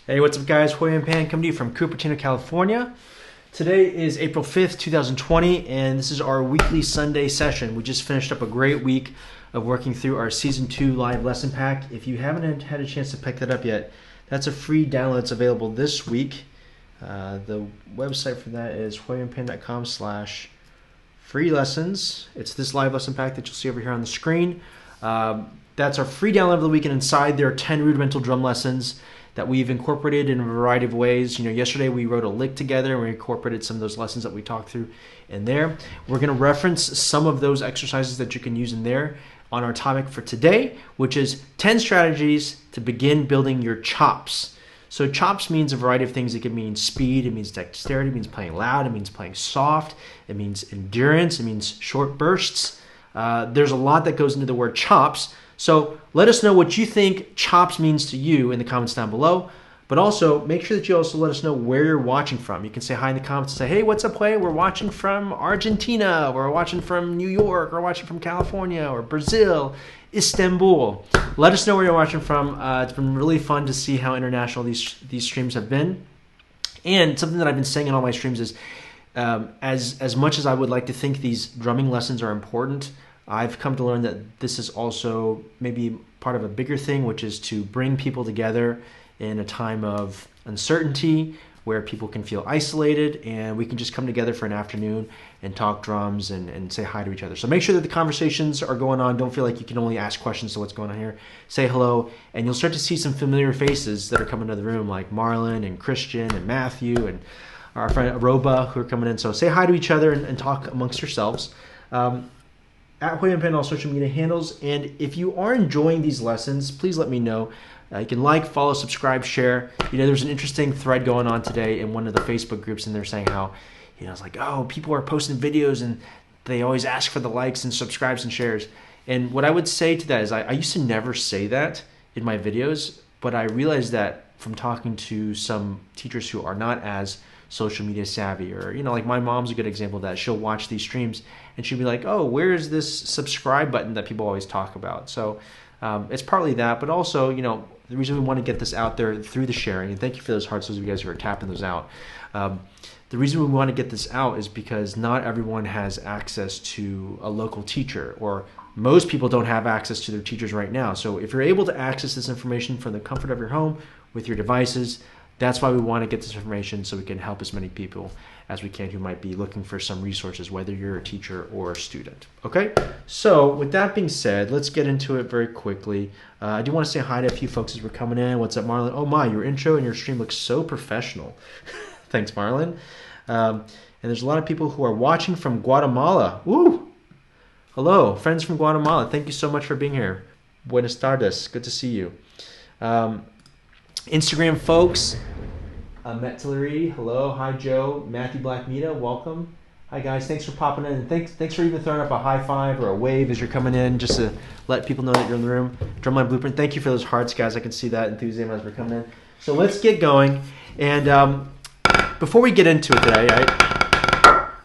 Hey, what's up guys? Hoy and Pan coming to you from Cupertino, California. Today is April 5th, 2020, and this is our weekly Sunday session. We just finished up a great week of working through our Season 2 live lesson pack. If you haven't had a chance to pick that up yet, that's a free download that's available this week. The website for that is hoyandpan.com/free lessons. It's this live lesson pack that you'll see over here on the screen. That's our free download of the week, and inside there are 10 rudimental drum lessons that we've incorporated in a variety of ways. Yesterday we wrote a lick together and we incorporated some of those lessons that we talked through in there. We're going to reference some of those exercises that you can use in there on our topic for today, which is 10 strategies to begin building your chops. So chops means a variety of things. It can mean speed, it means dexterity, it means playing loud, it means playing soft, it means endurance, it means short bursts. There's a lot that goes into the word chops. So let us know what you think chops means to you in the comments down below. But also make sure that you also let us know where you're watching from. You can say hi in the comments and say, hey, what's up, Hoy? We're watching from Argentina. We're watching from New York. We're watching from California or Brazil, Istanbul. Let us know where you're watching from. It's been really fun to see how international these streams have been. And something that I've been saying in all my streams is as much as I would like to think these drumming lessons are important, I've come to learn that this is also maybe part of a bigger thing, which is to bring people together in a time of uncertainty where people can feel isolated and we can just come together for an afternoon and talk drums and say hi to each other. So make sure that the conversations are going on. Don't feel like you can only ask questions to what's going on here. Say hello, and you'll start to see some familiar faces that are coming to the room, like Marlon and Christian and Matthew and our friend Aroba who are coming in. So say hi to each other and talk amongst yourselves. At Hoy and Pan, all social media handles. And if you are enjoying these lessons, please let me know. You can like, follow, subscribe, share. There's an interesting thread going on today in one of the Facebook groups, and they're saying how, it's like, oh, people are posting videos and they always ask for the likes and subscribes and shares. And what I would say to that is I used to never say that in my videos, but I realized that from talking to some teachers who are not as social media savvy, or like my mom's a good example of that. She'll watch these streams and she'll be like, oh, where is this subscribe button that people always talk about? So it's partly that, but also the reason we want to get this out there through the sharing, and thank you for those hearts, those of you guys who are tapping those out. The reason we want to get this out is because not everyone has access to a local teacher, or most people don't have access to their teachers right now. So if you're able to access this information from the comfort of your home with your devices, that's why we want to get this information, so we can help as many people as we can who might be looking for some resources, whether you're a teacher or a student. Okay, so with that being said, let's get into it very quickly. I do want to say hi to a few folks as we're coming in. What's up, Marlon? Oh my, your intro and your stream looks so professional. Thanks, Marlon. And there's a lot of people who are watching from Guatemala. Woo! Hello, friends from Guatemala. Thank you so much for being here. Buenas tardes. Good to see you. Instagram folks, Met Tillery, hello, hi Joe, Matthew Blackmeda, welcome. Hi guys, thanks for popping in, and thanks for even throwing up a high five or a wave as you're coming in, just to let people know that you're in the room. Drumline Blueprint, thank you for those hearts, guys. I can see that enthusiasm as we're coming in. So let's get going. And before we get into it today,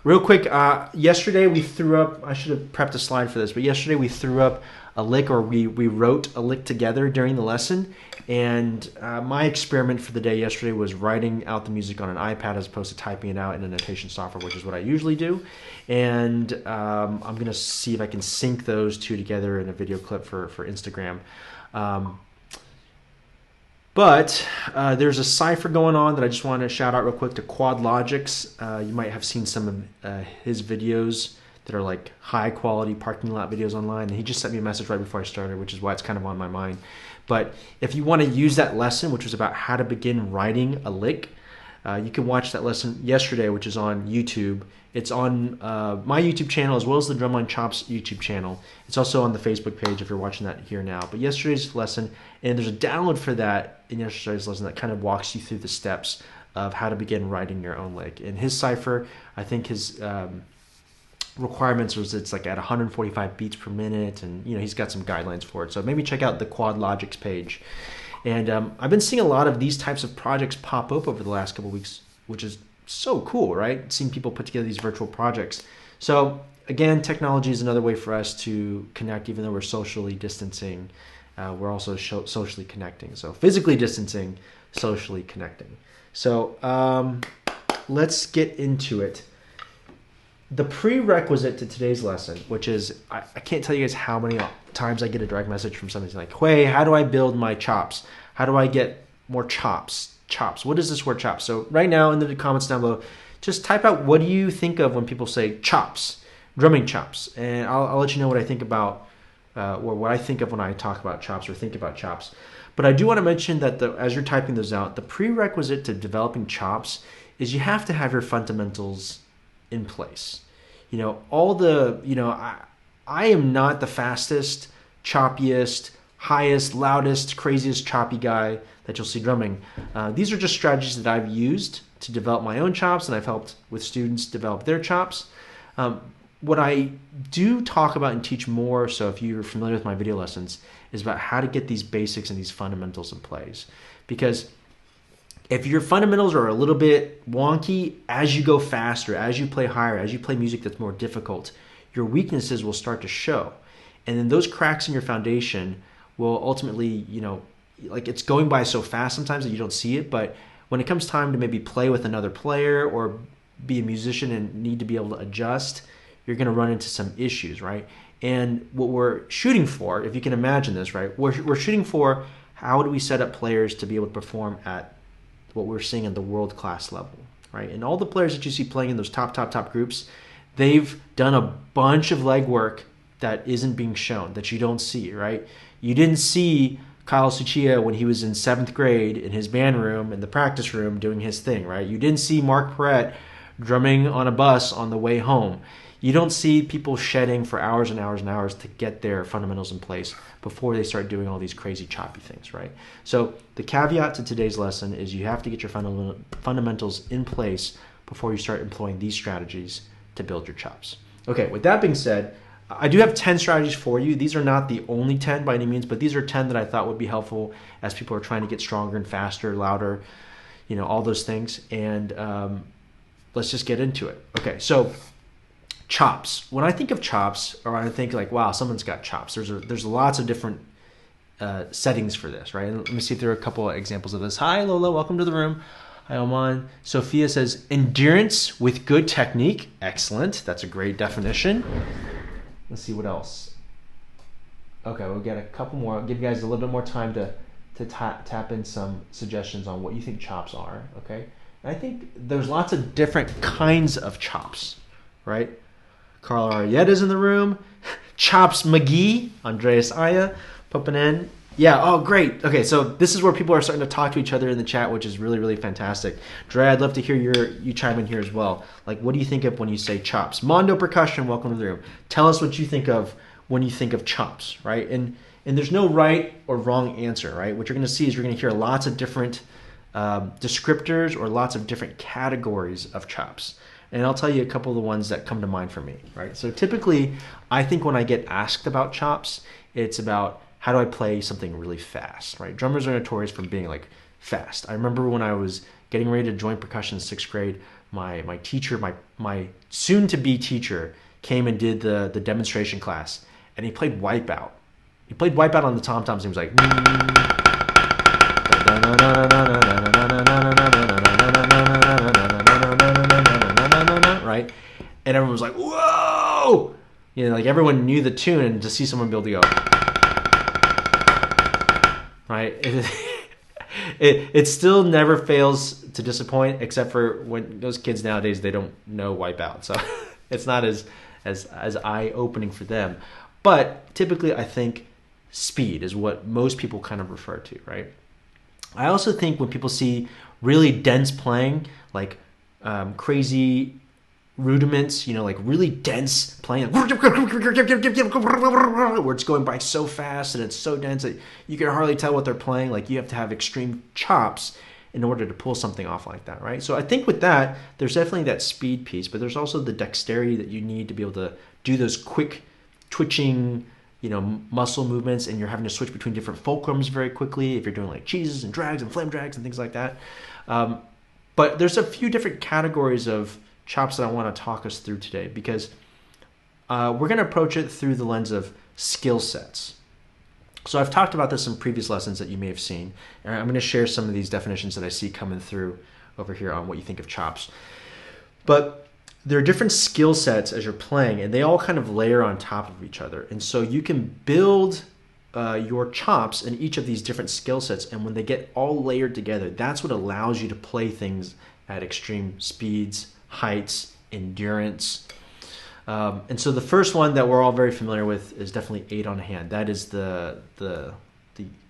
real quick, yesterday we threw up, I should have prepped a slide for this, but yesterday we threw up a lick, or we wrote a lick together during the lesson. And my experiment for the day yesterday was writing out the music on an iPad as opposed to typing it out in a notation software, which is what I usually do. And I'm going to see if I can sync those two together in a video clip for Instagram. But there's a cipher going on that I just want to shout out real quick to Quad Logics. You might have seen some of his videos that are like high quality parking lot videos online. And he just sent me a message right before I started, which is why it's kind of on my mind. But if you want to use that lesson, which was about how to begin writing a lick, you can watch that lesson yesterday, which is on YouTube. It's on my YouTube channel as well as the Drumline Chops YouTube channel. It's also on the Facebook page if you're watching that here now. But yesterday's lesson, and there's a download for that in yesterday's lesson that kind of walks you through the steps of how to begin writing your own lick. In his cipher, I think his requirements was it's like at 145 beats per minute, and he's got some guidelines for it. So maybe check out the Quad Logics page. And I've been seeing a lot of these types of projects pop up over the last couple of weeks, which is so cool, right? Seeing people put together these virtual projects. So again, technology is another way for us to connect, even though we're socially distancing we're also socially connecting. So physically distancing, socially connecting. So let's get into it. The prerequisite to today's lesson, which is, I can't tell you guys how many times I get a direct message from somebody like, hey, how do I build my chops? How do I get more chops? Chops. What is this word chops? So right now in the comments down below, just type out, what do you think of when people say chops, drumming chops? And I'll let you know what I think about, or what I think of when I talk about chops or think about chops. But I do want to mention that as you're typing those out, the prerequisite to developing chops is you have to have your fundamentals in place. I am not the fastest, choppiest, highest, loudest, craziest choppy guy that you'll see drumming. These are just strategies that I've used to develop my own chops, and I've helped with students develop their chops. What I do talk about and teach more, so if you're familiar with my video lessons, is about how to get these basics and these fundamentals in place. Because if your fundamentals are a little bit wonky, as you go faster, as you play higher, as you play music that's more difficult, your weaknesses will start to show. And then those cracks in your foundation will ultimately, like it's going by so fast sometimes that you don't see it, but when it comes time to maybe play with another player or be a musician and need to be able to adjust, you're going to run into some issues, right? And what we're shooting for, if you can imagine this, right, we're shooting for how do we set up players to be able to perform at what we're seeing at the world-class level, right? And all the players that you see playing in those top groups, they've done a bunch of legwork that isn't being shown, that you don't see, right? You didn't see Kyle Suchia when he was in 7th grade in his band room, in the practice room, doing his thing, right? You didn't see Mark Perrette drumming on a bus on the way home. You don't see people shedding for hours and hours and hours to get their fundamentals in place before they start doing all these crazy choppy things, right? So the caveat to today's lesson is you have to get your fundamentals in place before you start employing these strategies to build your chops. Okay, with that being said, I do have 10 strategies for you. These are not the only 10 by any means, but these are 10 that I thought would be helpful as people are trying to get stronger and faster, louder, all those things. And let's just get into it. Okay, so chops. When I think of chops, or I think like, wow, someone's got chops, there's lots of different settings for this, right? And let me see if there are a couple of examples of this. Hi, Lola. Welcome to the room. Hi, Oman. Sophia says, endurance with good technique. Excellent. That's a great definition. Let's see what else. Okay, we'll get a couple more. I'll give you guys a little bit more time to tap in some suggestions on what you think chops are, okay? And I think there's lots of different kinds of chops, right? Carl Arietta's in the room. Chops McGee, Andreas Aya, popping in. Yeah, oh, great. Okay, so this is where people are starting to talk to each other in the chat, which is really, really fantastic. Dre, I'd love to hear you chime in here as well. Like, what do you think of when you say chops? Mondo Percussion, welcome to the room. Tell us what you think of when you think of chops, right? And there's no right or wrong answer, right? What you're going to see is you're going to hear lots of different descriptors or lots of different categories of chops. And I'll tell you a couple of the ones that come to mind for me, right? So typically, I think when I get asked about chops, it's about how do I play something really fast, right? Drummers are notorious for being like fast. I remember when I was getting ready to join percussion in 6th grade, my teacher, my soon-to-be teacher came and did the demonstration class, and he played Wipeout. He played Wipeout on the tom-toms, and he was like, right? And everyone was like, whoa! Like everyone knew the tune, and to see someone be able to go, right? It still never fails to disappoint, except for when those kids nowadays, they don't know Wipeout. So it's not as eye-opening for them. But typically, I think speed is what most people kind of refer to, right? I also think when people see really dense playing, like crazy rudiments, like really dense playing, where it's going by so fast and it's so dense that you can hardly tell what they're playing. Like you have to have extreme chops in order to pull something off like that, right? So I think with that, there's definitely that speed piece, but there's also the dexterity that you need to be able to do those quick twitching, muscle movements, and you're having to switch between different fulcrums very quickly if you're doing like cheeses and drags and flame drags and things like that. But there's a few different categories of chops that I want to talk us through today, because we're going to approach it through the lens of skill sets. So I've talked about this in previous lessons that you may have seen, and I'm going to share some of these definitions that I see coming through over here on what you think of chops. But there are different skill sets as you're playing, and they all kind of layer on top of each other. And so you can build your chops in each of these different skill sets, and when they get all layered together, that's what allows you to play things at extreme speeds, heights, endurance. And so the first one that we're all very familiar with is definitely 8 on hand. That is the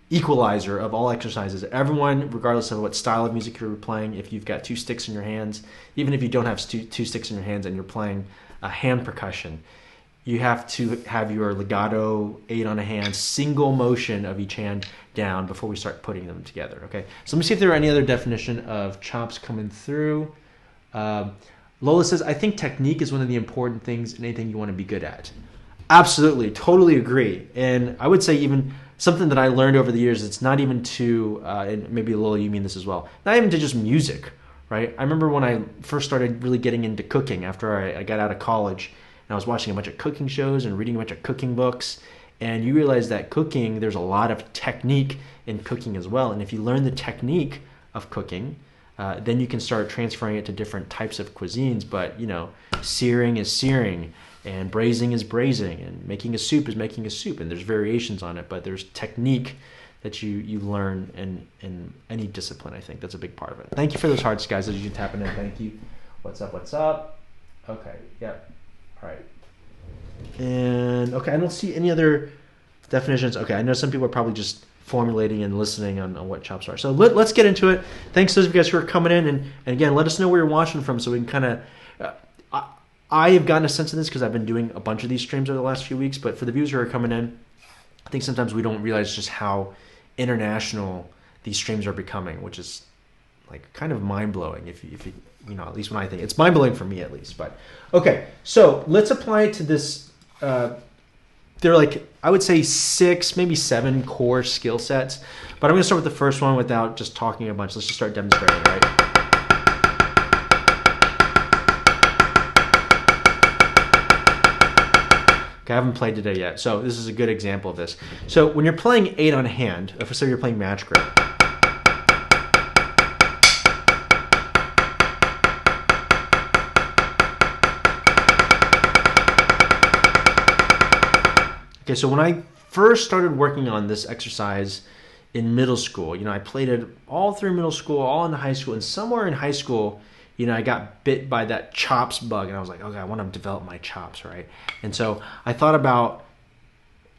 equalizer of all exercises. Everyone, regardless of what style of music you're playing, if you've got 2 sticks in your hands, even if you don't have two sticks in your hands and you're playing a hand percussion, you have to have your legato 8 on a hand, single motion of each hand down before we start putting them together. Okay, so let me see if there are any other definition of chops coming through. Lola says, I think technique is one of the important things in anything you want to be good at. Absolutely, totally agree. And I would say even something that I learned over the years, it's not even to, and maybe Lola, you mean this as well, not even to just music, right? I remember when I first started really getting into cooking after I got out of college, and I was watching a bunch of cooking shows and reading a bunch of cooking books, and you realize that cooking, there's a lot of technique in cooking as well. And if you learn the technique of cooking, then you can start transferring it to different types of cuisines. But, you know, searing is searing, and braising is braising, and making a soup is making a soup. And there's variations on it, but there's technique that you learn in any discipline. I think that's a big part of it. Thank you for those hearts, guys, as you tapping in. Thank you. What's up? What's up? Okay. Yep. All right. And okay, I don't see any other definitions. Okay, I know some people are probably just formulating and listening on what chops are. So let's get into it. Thanks to those of you guys who are coming in, and again, let us know where you're watching from so we can kind of I have gotten a sense of this because I've been doing a bunch of these streams over the last few weeks, but for the viewers who are coming in, I think sometimes we don't realize just how international these streams are becoming, which is like kind of mind-blowing if you know, at least when I think. It's mind-blowing for me at least. But okay, so let's apply it to this. They're like, I would say 6, maybe 7 core skill sets. But I'm going to start with the first one without just talking a bunch. Let's just start demonstrating, right? Okay, I haven't played today yet. So this is a good example of this. So when you're playing 8 on hand, if say you're playing match grip, okay, so when I first started working on this exercise in middle school, you know, I played it all through middle school, all into high school, and somewhere in high school, you know, I got bit by that chops bug, and I was like, okay, I want to develop my chops, right? And so I thought about,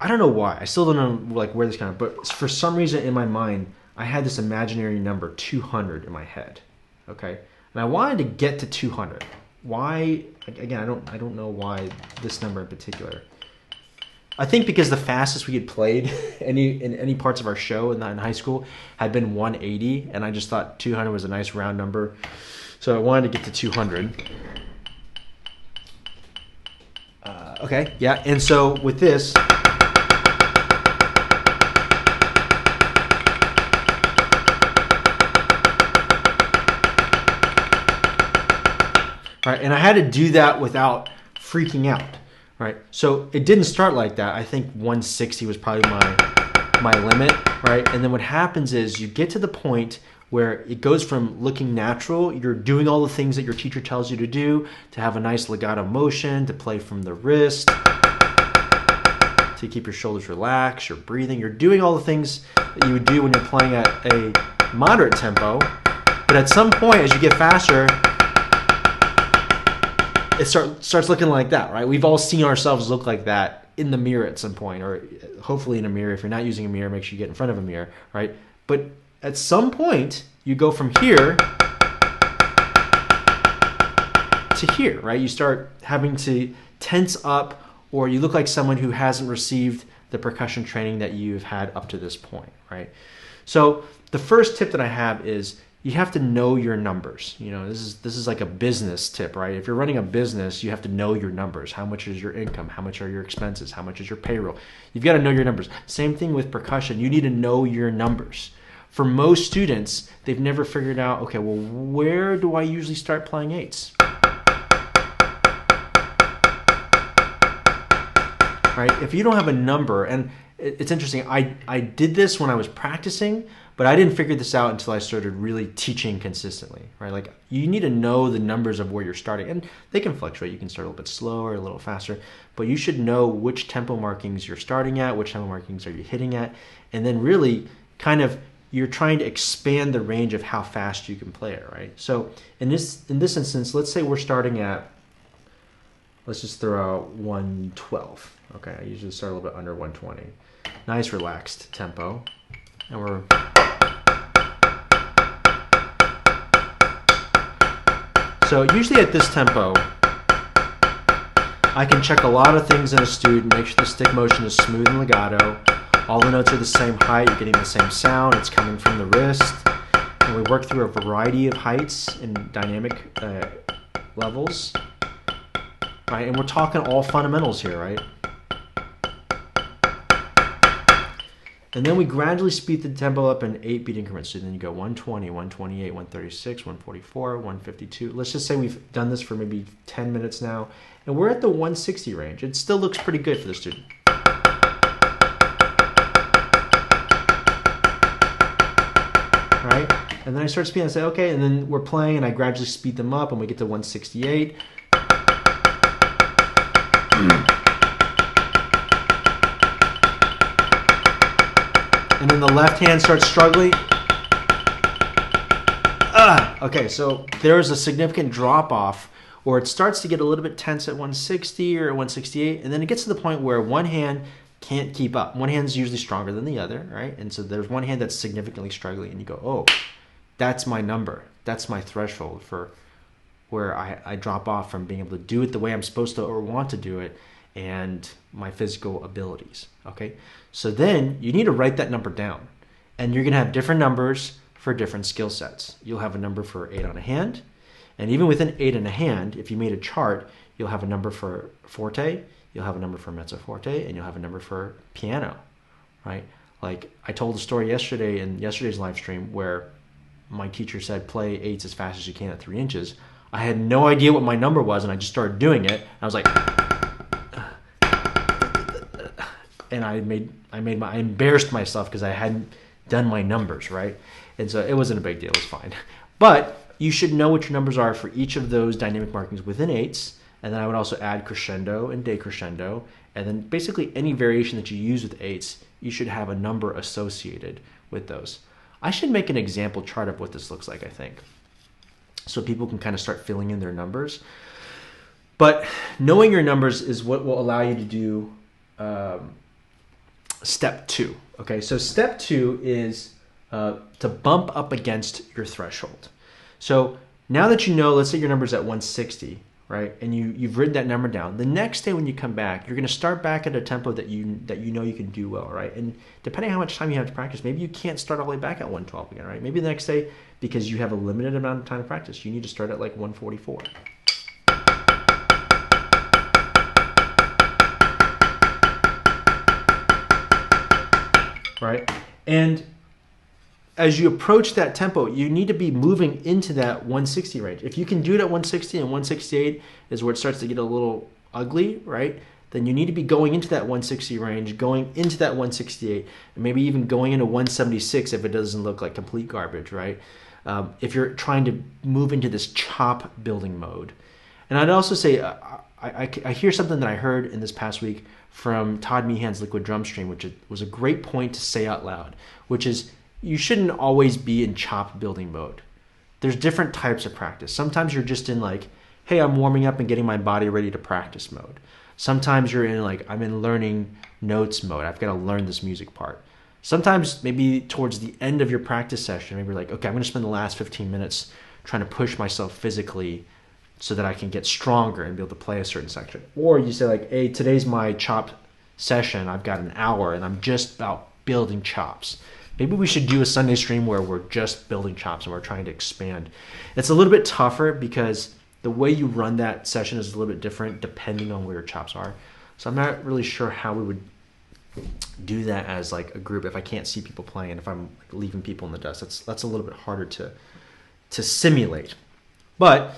I don't know why, I still don't know like where this kind of, but for some reason in my mind, I had this imaginary number 200 in my head, okay? And I wanted to get to 200. Why? Again, I don't know why this number in particular. I think because the fastest we had played in any parts of our show in high school had been 180, and I just thought 200 was a nice round number. So I wanted to get to 200. Okay, yeah, and so with this, all right, and I had to do that without freaking out. Right, so it didn't start like that. I think 160 was probably my limit, right? And then what happens is you get to the point where it goes from looking natural, you're doing all the things that your teacher tells you to do, to have a nice legato motion, to play from the wrist, to keep your shoulders relaxed, you're breathing, you're doing all the things that you would do when you're playing at a moderate tempo. But at some point, as you get faster, it starts looking like that, right? We've all seen ourselves look like that in the mirror at some point, or hopefully in a mirror. If you're not using a mirror, make sure you get in front of a mirror, right? But at some point, you go from here to here, right? You start having to tense up, or you look like someone who hasn't received the percussion training that you've had up to this point, right? So the first tip that I have is you have to know your numbers. You know, this is like a business tip, right? If you're running a business, you have to know your numbers. How much is your income? How much are your expenses? How much is your payroll? You've got to know your numbers. Same thing with percussion. You need to know your numbers. For most students, they've never figured out, okay, well, where do I usually start playing 8s? right? If you don't have a number, and it's interesting, I did this when I was practicing, but I didn't figure this out until I started really teaching consistently, right? Like you need to know the numbers of where you're starting, and they can fluctuate. You can start a little bit slower, a little faster, but you should know which tempo markings you're starting at, which tempo markings are you hitting at, and then really kind of you're trying to expand the range of how fast you can play it, right? So in this instance, let's say we're starting at, let's just throw out 112. Okay, I usually start a little bit under 120. Nice relaxed tempo. And we're so usually at this tempo, I can check a lot of things in a student, make sure the stick motion is smooth and legato. All the notes are the same height, you're getting the same sound, it's coming from the wrist. And we work through a variety of heights and dynamic levels. Right, and we're talking all fundamentals here, right? And then we gradually speed the tempo up in 8-beat increments. So then you go 120, 128, 136, 144, 152. Let's just say we've done this for maybe 10 minutes now, and we're at the 160 range. It still looks pretty good for the student. Right? And then I start speeding, I say, okay, and then we're playing, and I gradually speed them up, and we get to 168. And then the left hand starts struggling. Okay, so there's a significant drop off, or it starts to get a little bit tense at 160 or 168, and then it gets to the point where one hand can't keep up. One hand's usually stronger than the other, right? And so there's one hand that's significantly struggling, and you go, oh, that's my number. That's my threshold for where I drop off from being able to do it the way I'm supposed to or want to do it, and my physical abilities, okay? So then you need to write that number down, and you're gonna have different numbers for different skill sets. You'll have a number for 8 on a hand, and even within 8 on a hand, if you made a chart, you'll have a number for forte, you'll have a number for mezzo forte, and you'll have a number for piano, right? Like I told a story yesterday in yesterday's live stream where my teacher said play 8s as fast as you can at 3 inches. I had no idea what my number was, and I just started doing it. I was like, and I embarrassed myself because I hadn't done my numbers, right? And so it wasn't a big deal, it was fine. But you should know what your numbers are for each of those dynamic markings within 8s, and then I would also add crescendo and decrescendo, and then basically any variation that you use with 8s, you should have a number associated with those. I should make an example chart of what this looks like, I think, so people can kind of start filling in their numbers. But knowing your numbers is what will allow you to do step 2. Okay, so step 2 is to bump up against your threshold. So now that you know, let's say your number's at 160, right, and you've written that number down. The next day when you come back, you're going to start back at a tempo that you know you can do well, right? And depending on how much time you have to practice, maybe you can't start all the way back at 112 again, right? Maybe the next day, because you have a limited amount of time to practice, you need to start at like 144. Right? And as you approach that tempo, you need to be moving into that 160 range. If you can do it at 160 and 168 is where it starts to get a little ugly, right? Then you need to be going into that 160 range, going into that 168, and maybe even going into 176 if it doesn't look like complete garbage, right? If you're trying to move into this chop building mode. And I'd also say, I hear something that I heard in this past week from Todd Meehan's Liquid Drum Stream, which was a great point to say out loud, which is you shouldn't always be in chop building mode. There's different types of practice. Sometimes you're just in like, hey, I'm warming up and getting my body ready to practice mode. Sometimes you're in like, I'm in learning notes mode. I've got to learn this music part. Sometimes maybe towards the end of your practice session, maybe you're like, okay, I'm going to spend the last 15 minutes trying to push myself physically so that I can get stronger and be able to play a certain section. Or you say like, hey, today's my chop session. I've got an hour and I'm just about building chops. Maybe we should do a Sunday stream where we're just building chops and we're trying to expand. It's a little bit tougher because the way you run that session is a little bit different depending on where your chops are. So I'm not really sure how we would do that as like a group if I can't see people playing, if I'm like leaving people in the dust. That's a little bit harder to simulate. But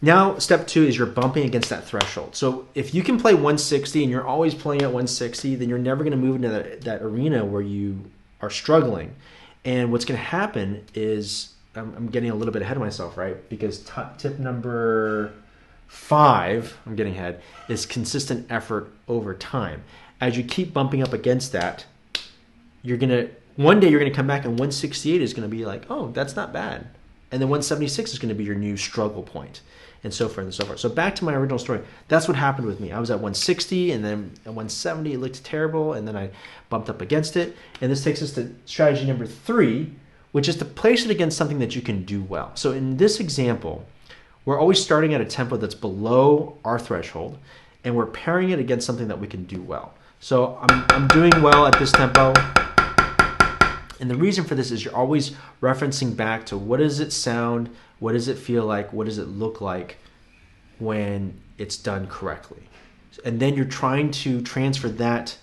Now, step 2 is you're bumping against that threshold. So if you can play 160 and you're always playing at 160, then you're never going to move into that arena where you are struggling. And what's going to happen is, I'm getting a little bit ahead of myself, right? Because tip number 5, I'm getting ahead, is consistent effort over time. As you keep bumping up against that, one day you're going to come back and 168 is going to be like, oh, that's not bad. And then 176 is going to be your new struggle point, and so forth and so forth. So back to my original story. That's what happened with me. I was at 160, and then at 170 it looked terrible, and then I bumped up against it. And this takes us to strategy number 3, which is to place it against something that you can do well. So in this example, we're always starting at a tempo that's below our threshold, and we're pairing it against something that we can do well. So I'm doing well at this tempo. And the reason for this is you're always referencing back to what does it sound, what does it feel like, what does it look like when it's done correctly. And then you're trying to transfer that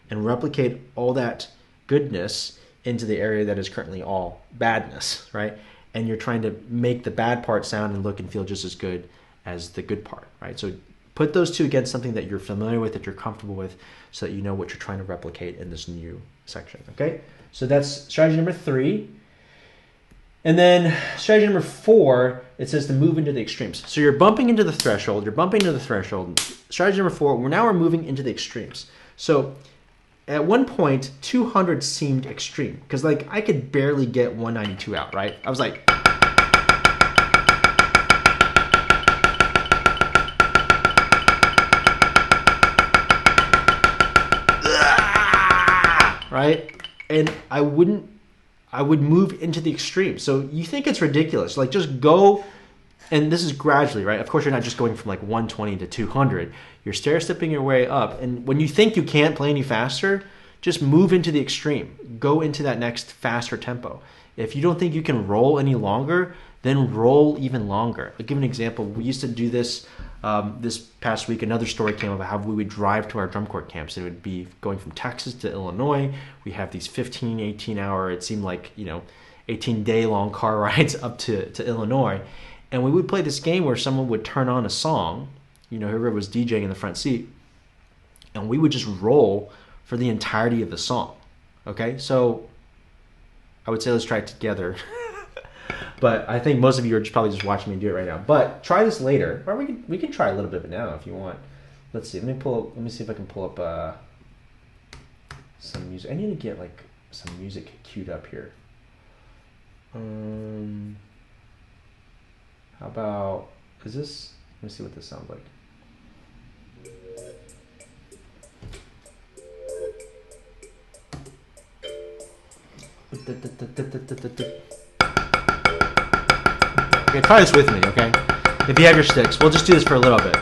and replicate all that goodness into the area that is currently all badness, right? And you're trying to make the bad part sound and look and feel just as good as the good part, right? So put those two against something that you're familiar with, that you're comfortable with, so that you know what you're trying to replicate in this new section, okay? So that's strategy number 3. And then strategy number 4, it says to move into the extremes. So you're bumping into the threshold, Strategy number 4, we're moving into the extremes. So at one point, 200 seemed extreme, because like I could barely get 192 out, right? I was like, right? And I would move into the extreme. So you think it's ridiculous. Like just go, and this is gradually, right? Of course, you're not just going from like 120 to 200. You're stair-stepping your way up. And when you think you can't play any faster, just move into the extreme. Go into that next faster tempo. If you don't think you can roll any longer, then roll even longer. I'll give an example. We used to do this this past week. Another story came about how we would drive to our drum corps camps. It would be going from Texas to Illinois. We have these 15, 18 hour, it seemed like, 18-day long car rides up to Illinois. And we would play this game where someone would turn on a song, whoever was DJing in the front seat, and we would just roll for the entirety of the song. Okay, so I would say let's try it together. But I think most of you are probably just watching me do it right now. But try this later, or we can try a little bit of it now if you want. Let's see. Let me see if I can pull up some music. I need to get like some music queued up here. How about is this? Let me see what this sounds like. Okay, try this with me, okay? If you have your sticks, we'll just do this for a little bit.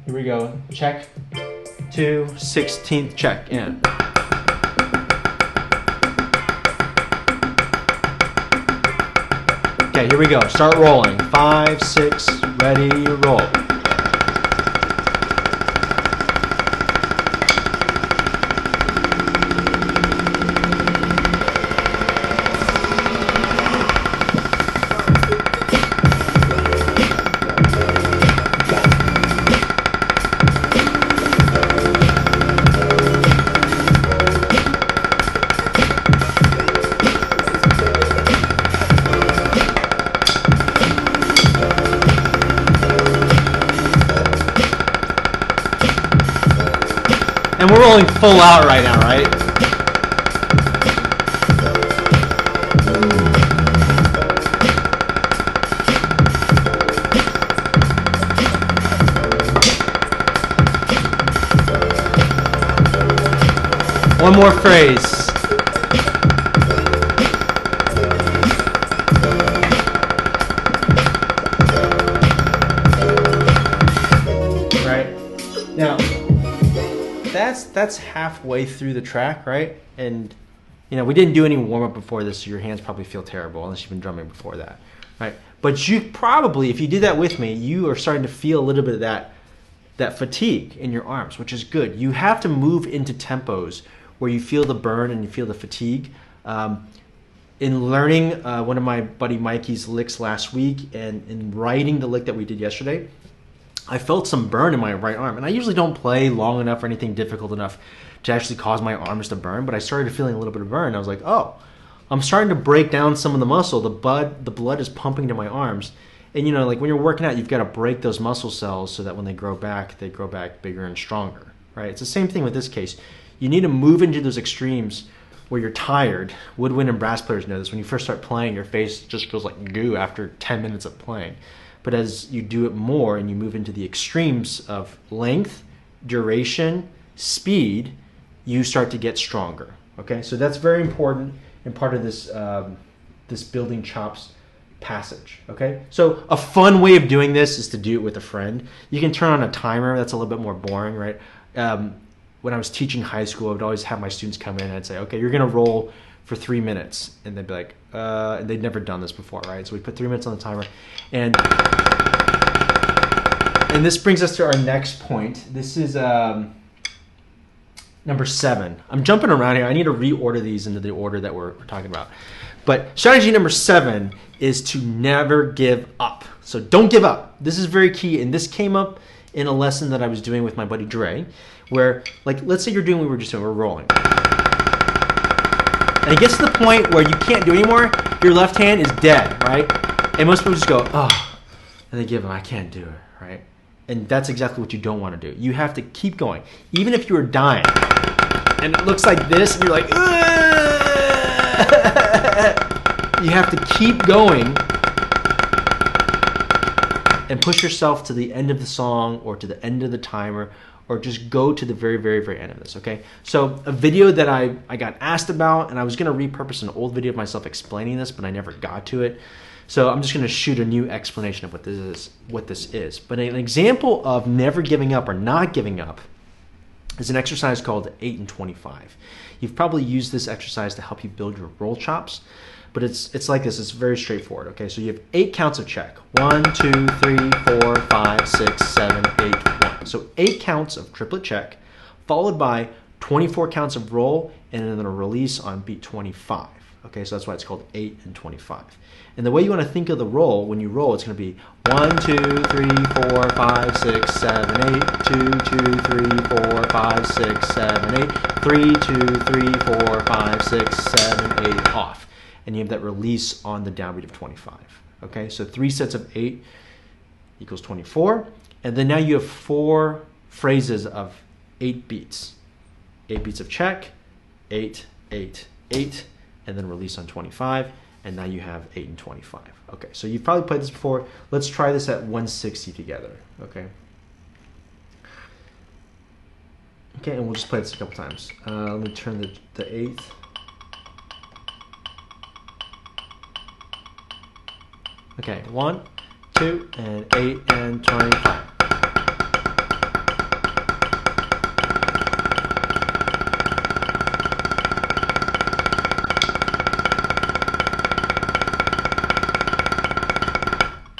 Here we go. Check. 2, 16th, check. In. Okay, here we go. Start rolling. 5, 6, ready, roll. And we're rolling full out right now, right? One more phrase. Right? Now, that's halfway through the track, right? And we didn't do any warm up before this, so your hands probably feel terrible unless you've been drumming before that, right? But you probably, if you did that with me, you are starting to feel a little bit of that fatigue in your arms, which is good. You have to move into tempos where you feel the burn and you feel the fatigue. in learning one of my buddy Mikey's licks last week and in writing the lick that we did yesterday, I felt some burn in my right arm. And I usually don't play long enough or anything difficult enough to actually cause my arms to burn, but I started feeling a little bit of burn. I was like, oh, I'm starting to break down some of the muscle. The blood is pumping to my arms. And you know, like when you're working out, you've got to break those muscle cells so that when they grow back bigger and stronger, right? It's the same thing with this case. You need to move into those extremes where you're tired. Woodwind and brass players know this. When you first start playing, your face just feels like goo after 10 minutes of playing. But as you do it more and you move into the extremes of length, duration, speed, you start to get stronger. Okay, so that's very important and part of this this building chops passage. Okay, so a fun way of doing this is to do it with a friend. You can turn on a timer. That's a little bit more boring, right? When I was teaching high school, I would always have my students come in and I'd say, okay, you're gonna roll for 3 minutes, and they'd be like, and they'd never done this before, right? So we put 3 minutes on the timer, and this brings us to our next point. This is number 7. I'm jumping around here. I need to reorder these into the order that we're talking about. But strategy number 7 is to never give up. So don't give up. This is very key, and this came up in a lesson that I was doing with my buddy Dre, where, like, let's say you're doing what we were just doing, we're rolling. And it gets to the point where you can't do anymore, your left hand is dead, right? And most people just go, oh, and they give up, I can't do it, right? And that's exactly what you don't want to do. You have to keep going. Even if you are dying, and it looks like this, and you're like, you have to keep going and push yourself to the end of the song or to the end of the timer, or just go to the very, very, very end of this, okay? So a video that I got asked about, and I was gonna repurpose an old video of myself explaining this, but I never got to it. So I'm just gonna shoot a new explanation of what this is. But an example of never giving up or not giving up is an exercise called 8 and 25. You've probably used this exercise to help you build your roll chops, but it's like this. It's very straightforward, okay? So you have 8 counts of check. 1, 2, 3, 4, 5, 6, 7, 8, 1. So 8 counts of triplet check, followed by 24 counts of roll, and then a release on beat 25. Okay, so that's why it's called 8 and 25. And the way you want to think of the roll, when you roll, it's going to be 1, 2, 3, 4, 5, 6, 7, 8, 2, 2, 3, 4, 5, 6, 7, 8, 3, 2, 3, 4, 5, 6, 7, 8, off. And you have that release on the downbeat of 25. Okay, so 3 sets of 8 equals 24. And then now you have 4 phrases of 8 beats. 8 beats of check, 8, 8, 8, and then release on 25. And now you have 8 and 25. Okay, so you've probably played this before. Let's try this at 160 together, okay? Okay, and we'll just play this a couple times. Let me turn the 8th. Okay, 1, 2, and 8 and 25.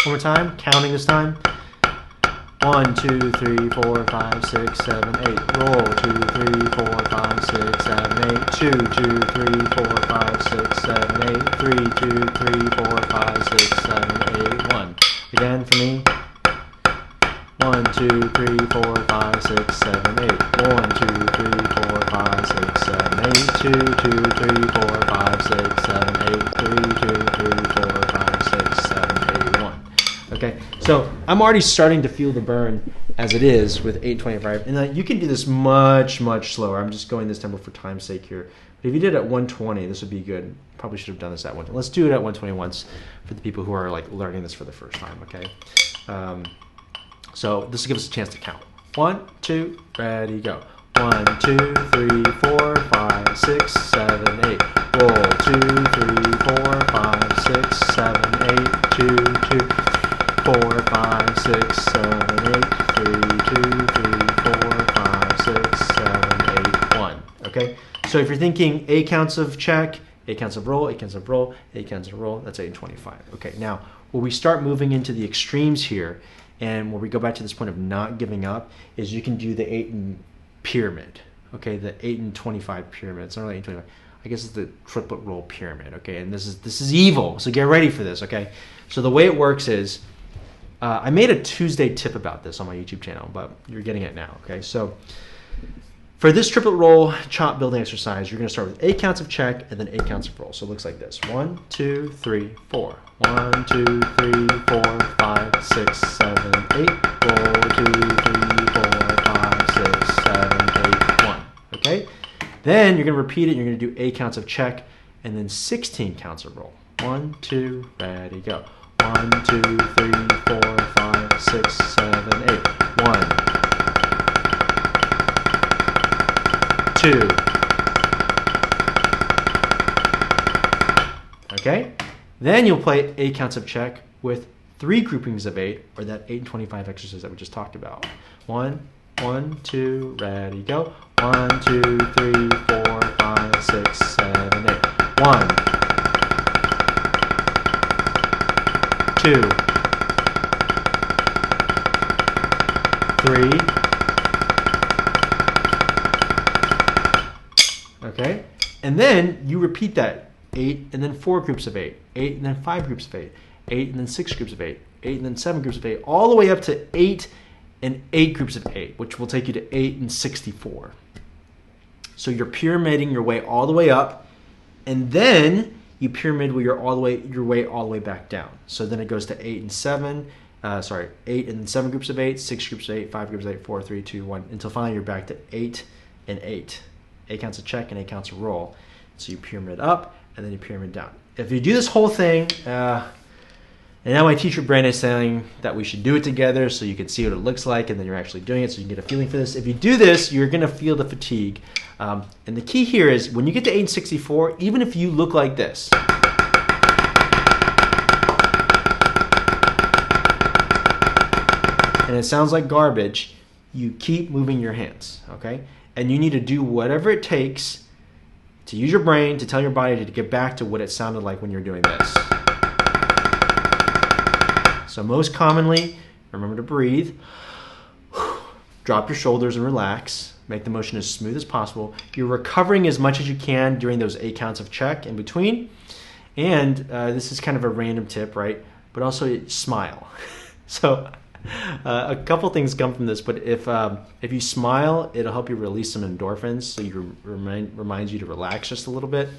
One more time, counting this time. 1, 2, 3, 4, 5, 6, 7, 8. Roll. 2, 3, 4, 5, 6, 7, 8. 2, 2, 3, 4, 5, 6, 7, 8. 3, 2, 3, 4, 5, 6, 7, 8. 1. Again for me. 1, 2, 3, 4, 5, 6, 7, 8. 1, 2, 3, 4, 5, 6, 7, 8. 2, 2, 3, 4, 5, 6, 7, 8. 3, 2, 3, 4, 5, 6, 7, 8. 1. Okay, so I'm already starting to feel the burn as it is with 825, and you can do this much, much slower. I'm just going this tempo for time's sake here. But if you did it at 120, this would be good. Probably should have done this at 120. Let's do it at 120 once for the people who are like learning this for the first time, okay? So this will give us a chance to count. 1, 2, ready, go. 1, 2, 3, 4, 5, 6, 7, 8. Roll. 2, 3, 4, 5, 6, 7, 8. 2, 2, 4, 5, 6, 7, 8. 3, 2, 3, 4, 5, 6, 7, 8, 1. Okay? So if you're thinking 8 counts of check, 8 counts of roll, 8 counts of roll, 8 counts of roll, that's 8 and 25. Okay, now where we start moving into the extremes here, and where we go back to this point of not giving up, is you can do the 8 and pyramid. Okay, the 8 and 25 pyramid. It's not really 8 and 25. I guess it's the triplet roll pyramid, okay? And this is evil, so get ready for this, okay? So the way it works is, I made a Tuesday tip about this on my YouTube channel, but you're getting it now, okay? So for this triplet roll chop building exercise, you're gonna start with 8 counts of check and then 8 counts of roll. So it looks like this: 1, 2, 3, 4. 1, 2, 3, 4, 5, 6, 7, 8. Roll 2, 3, 4, 5, 6, 7, 8, 1. Okay? Then you're gonna repeat it. You're gonna do 8 counts of check and then 16 counts of roll. 1, 2, ready, go. 1, 2, 3, 4, 5, 6, 7, 8. 1, 2. Okay? Then you'll play 8 counts of check with 3 groupings of 8, or that 8 and 25 exercise that we just talked about. 1, 1, 2, ready, go. 1, 2, 3, 4, 5, 6, 7, 8. 1, 2, 3. Okay? And then you repeat that 8 and then 4 groups of 8, 8 and then 5 groups of 8, 8 and then 6 groups of 8, 8 and then 7 groups of 8, all the way up to 8 and 8 groups of 8, which will take you to 8 and 64. So you're pyramiding your way all the way up, and then you pyramid your way all the way back down. So then it goes to 8 and 7, 8 and then 7 groups of 8, 6 groups of 8, 5 groups of 8, 4, 3, 2, 1, until finally you're back to 8 and 8. 8 counts of check and 8 counts of roll. So you pyramid up and then you pyramid down. If you do this whole thing, and now my teacher Brandon is saying that we should do it together so you can see what it looks like, and then you're actually doing it so you can get a feeling for this. If you do this, you're gonna feel the fatigue. And the key here is when you get to 8 and 64, even if you look like this, and it sounds like garbage, you keep moving your hands, okay? And you need to do whatever it takes to use your brain to tell your body to get back to what it sounded like when you're doing this. So most commonly, remember to breathe. Drop your shoulders and relax. Make the motion as smooth as possible. You're recovering as much as you can during those 8 counts of check in between. And this is kind of a random tip, right? But also smile. So a couple things come from this, but if you smile, it'll help you release some endorphins, so you reminds you to relax just a little bit.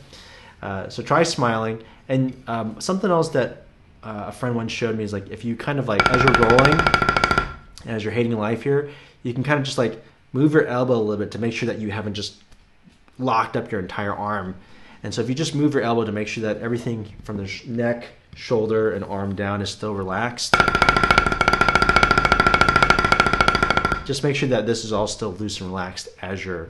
So try smiling. And something else that a friend once showed me is like if you kind of like as you're rolling, as you're hating life here, you can kind of just like move your elbow a little bit to make sure that you haven't just locked up your entire arm. And so if you just move your elbow to make sure that everything from the neck, shoulder, and arm down is still relaxed. Just make sure that this is all still loose and relaxed as you're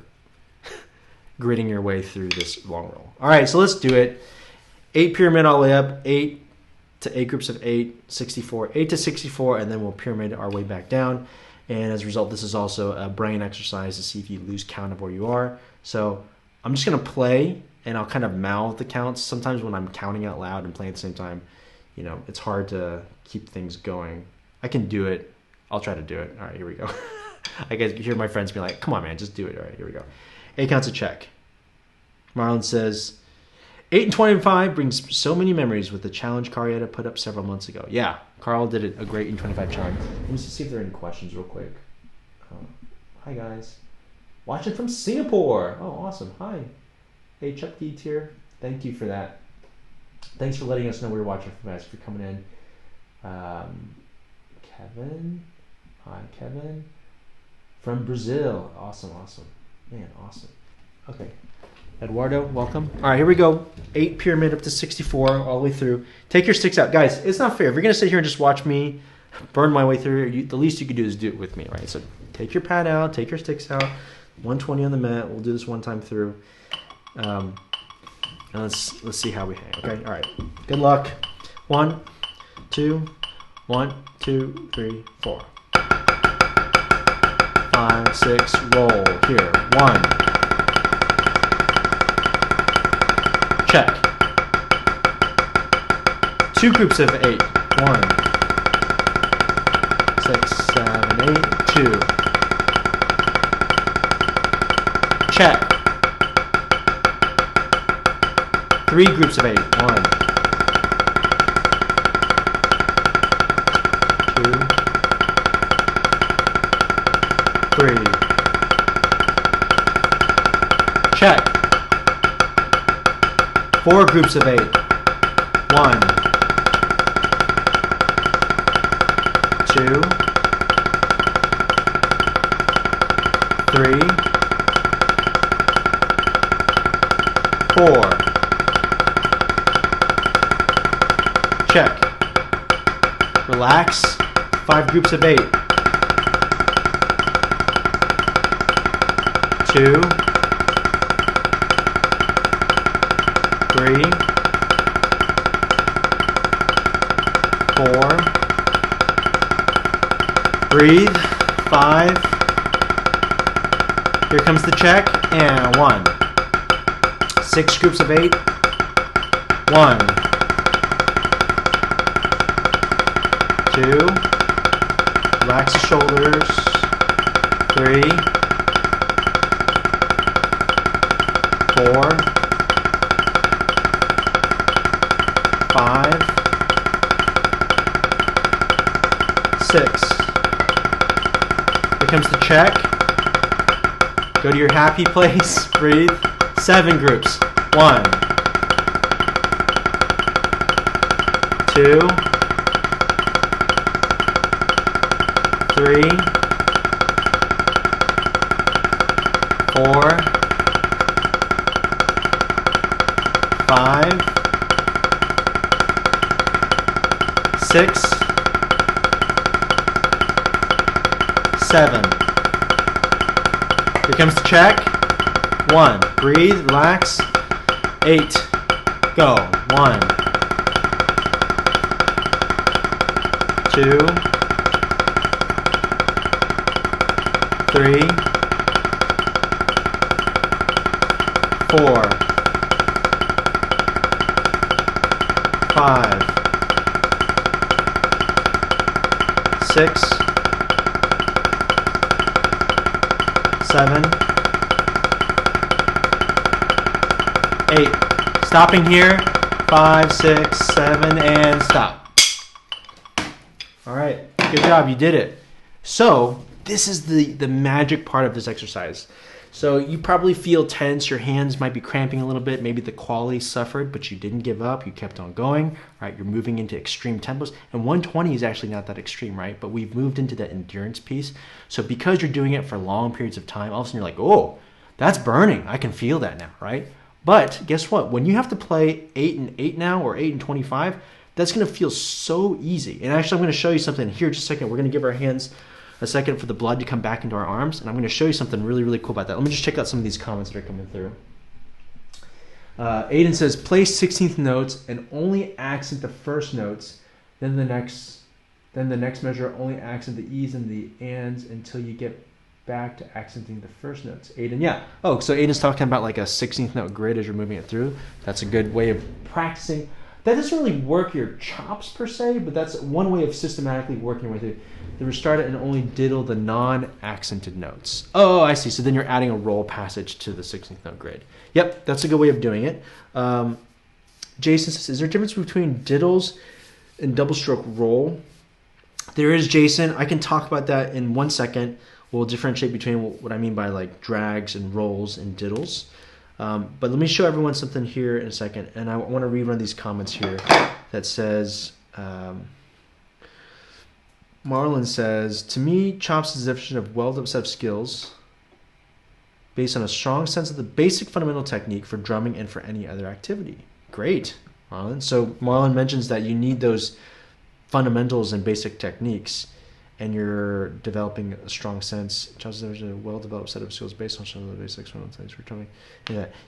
gritting your way through this long roll. All right, so let's do it. 8 pyramid all the way up, 8 to 8 groups of 8, 64, 8 to 64, and then we'll pyramid our way back down. And as a result, this is also a brain exercise to see if you lose count of where you are. So I'm just gonna play and I'll kind of mouth the counts. Sometimes when I'm counting out loud and playing at the same time, you know, it's hard to keep things going. I can do it. I'll try to do it. All right, here we go. I can hear my friends be like, come on, man, just do it. All right, here we go. 8 counts of check. Marlon says, 8 and 25 brings so many memories with the challenge Carietta put up several months ago. Yeah, Carl did a great 8 and 25 challenge. Let me see if there are any questions real quick. Hi, guys. Watching from Singapore. Oh, awesome. Hi. Hey, Chuck Deeds here. Thank you for that. Thanks for letting us know we were watching from us, for coming in. Kevin. Hi, Kevin. From Brazil. Awesome, awesome. Man, awesome. Okay. Eduardo, welcome. All right, here we go. 8 pyramid up to 64 all the way through. Take your sticks out. Guys, it's not fair. If you're going to sit here and just watch me burn my way through, the least you could do is do it with me, right? So take your pad out, take your sticks out. 120 on the mat. We'll do this one time through. And let's see how we hang, okay? All right. Good luck. 1, 2, 1, 2, 3, 4. 5, 6, roll. Here. 1. Check. 2 groups of 8. 1. 6, 7, 8. 2. Check. 3 groups of 8. 1, 2, 3. Check. 4 groups of 8. 1, 2, 3, 4. Check. Relax. 5 groups of 8. 2, 3, 4. Breathe. 5. Here comes the check. And 1. 6 groups of 8. 1, 2. Relax the shoulders. 3, 4, 5, 6. Here comes the check. Go to your happy place. Breathe. 7 groups. 1, 2, 3, 4, 5, 6, 7. Here comes the check. 1. Breathe. Relax. 8. Go. 1, 2, 3, 4, 5, 6, 7, 8. Stopping here. 5, 6, 7, and stop. All right. Good job. You did it. So this is the magic part of this exercise. So you probably feel tense. Your hands might be cramping a little bit. Maybe the quality suffered, but you didn't give up. You kept on going, right? You're moving into extreme tempos. And 120 is actually not that extreme, right? But we've moved into that endurance piece. So because you're doing it for long periods of time, all of a sudden you're like, oh, that's burning. I can feel that now, right? But guess what? When you have to play 8 and 8 now, or 8 and 25, that's going to feel so easy. And actually, I'm going to show you something here in just a second. We're going to give our hands a second for the blood to come back into our arms, and I'm going to show you something really, really cool about that. Let me just check out some of these comments that are coming through. Aiden says, play 16th notes and only accent the first notes, then the next measure only accent the E's and the ands until you get back to accenting the first notes. Aiden, yeah. Oh, so Aiden's talking about like a 16th note grid as you're moving it through. That's a good way of practicing. That doesn't really work your chops per se, but that's one way of systematically working with it. The restart it and only diddle the non-accented notes. Oh, I see. So then you're adding a roll passage to the 16th note grid. Yep, that's a good way of doing it. Jason says, is there a difference between diddles and double stroke roll? There is, Jason. I can talk about that in 1 second. We'll differentiate between what I mean by like drags and rolls and diddles. But let me show everyone something here in a second. And I want to rerun these comments here that says, Marlon says, to me, chops is the definition of well-developed set of skills based on a strong sense of the basic fundamental technique for drumming and for any other activity. Great, Marlon. So Marlon mentions that you need those fundamentals and basic techniques, and you're developing a strong sense. Chops is a well-developed set of skills based on some of the basic fundamental techniques for drumming.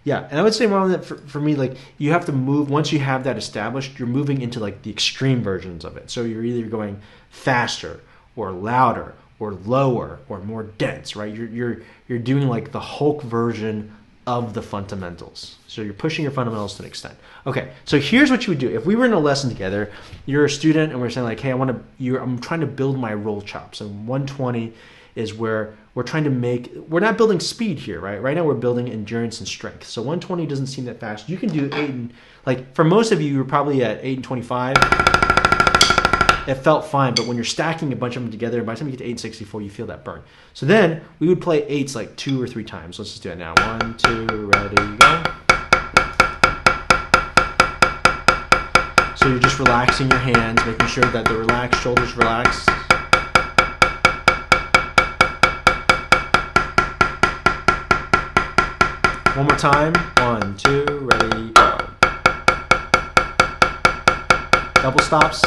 Yeah. And I would say, Marlon, that for me, like, you have to move, once you have that established, you're moving into like the extreme versions of it. So you're either going faster or louder or lower or more dense, right? You're doing like the Hulk version of the fundamentals. So you're pushing your fundamentals to an extent. Okay, so here's what you would do. If we were in a lesson together, you're a student and we're saying like, hey, I'm trying to build my roll chops. And 120 is where we're trying to we're not building speed here, right? Right now we're building endurance and strength. So 120 doesn't seem that fast. You can do 8 and, like for most of you, you're probably at 8 and 25. It felt fine, but when you're stacking a bunch of them together, by the time you get to 8 and 64, you feel that burn. So then we would play 8s like 2 or 3 times. Let's just do it now. 1, 2, ready, go. So you're just relaxing your hands, making sure that the relaxed shoulders relax. One more time. 1, 2, ready, go. Double stops.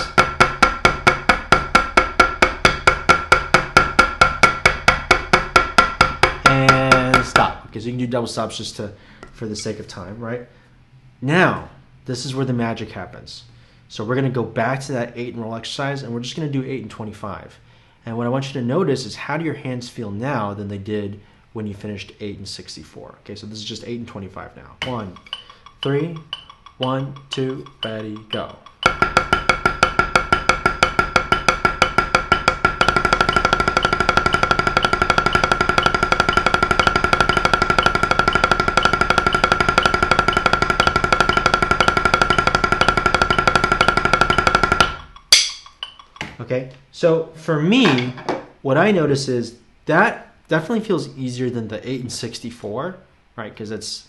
And stop. Because you can do double stops just for the sake of time, right? Now, this is where the magic happens. So we're going to go back to that 8 and roll exercise, and we're just going to do 8 and 25. And what I want you to notice is how do your hands feel now than they did when you finished 8 and 64. Okay, so this is just 8 and 25 now. 1, 3, 1, 2, ready, go. Okay, so for me, what I notice is that definitely feels easier than the 8 and 64, right? Because it's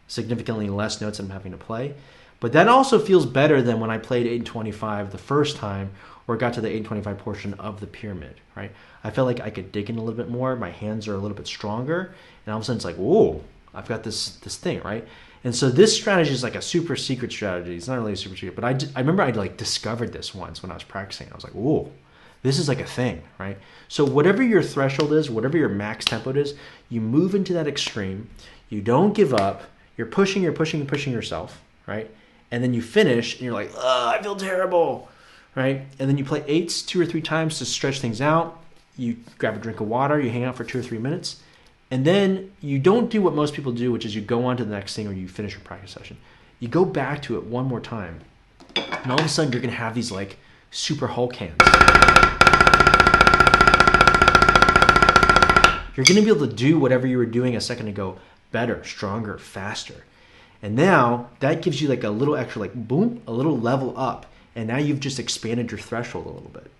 significantly less notes I'm having to play. But that also feels better than when I played 8 and 25 the first time, or got to the 8 and 25 portion of the pyramid, right? I felt like I could dig in a little bit more. My hands are a little bit stronger, and all of a sudden it's like, whoa, I've got this thing, right? And so this strategy is like a super secret strategy. It's not really a super secret, but I remember I like discovered this once when I was practicing. I was like, whoa, this is like a thing, right? So whatever your threshold is, whatever your max tempo is, you move into that extreme. You don't give up. You're pushing yourself, right? And then you finish, and you're like, oh, I feel terrible, right? And then you play 8s 2 or 3 times to stretch things out. You grab a drink of water. You hang out for 2 or 3 minutes. And then you don't do what most people do, which is you go on to the next thing or you finish your practice session. You go back to it one more time. And all of a sudden, you're going to have these like super Hulk hands. You're going to be able to do whatever you were doing a second ago better, stronger, faster. And now that gives you like a little extra, like boom, a little level up. And now you've just expanded your threshold a little bit.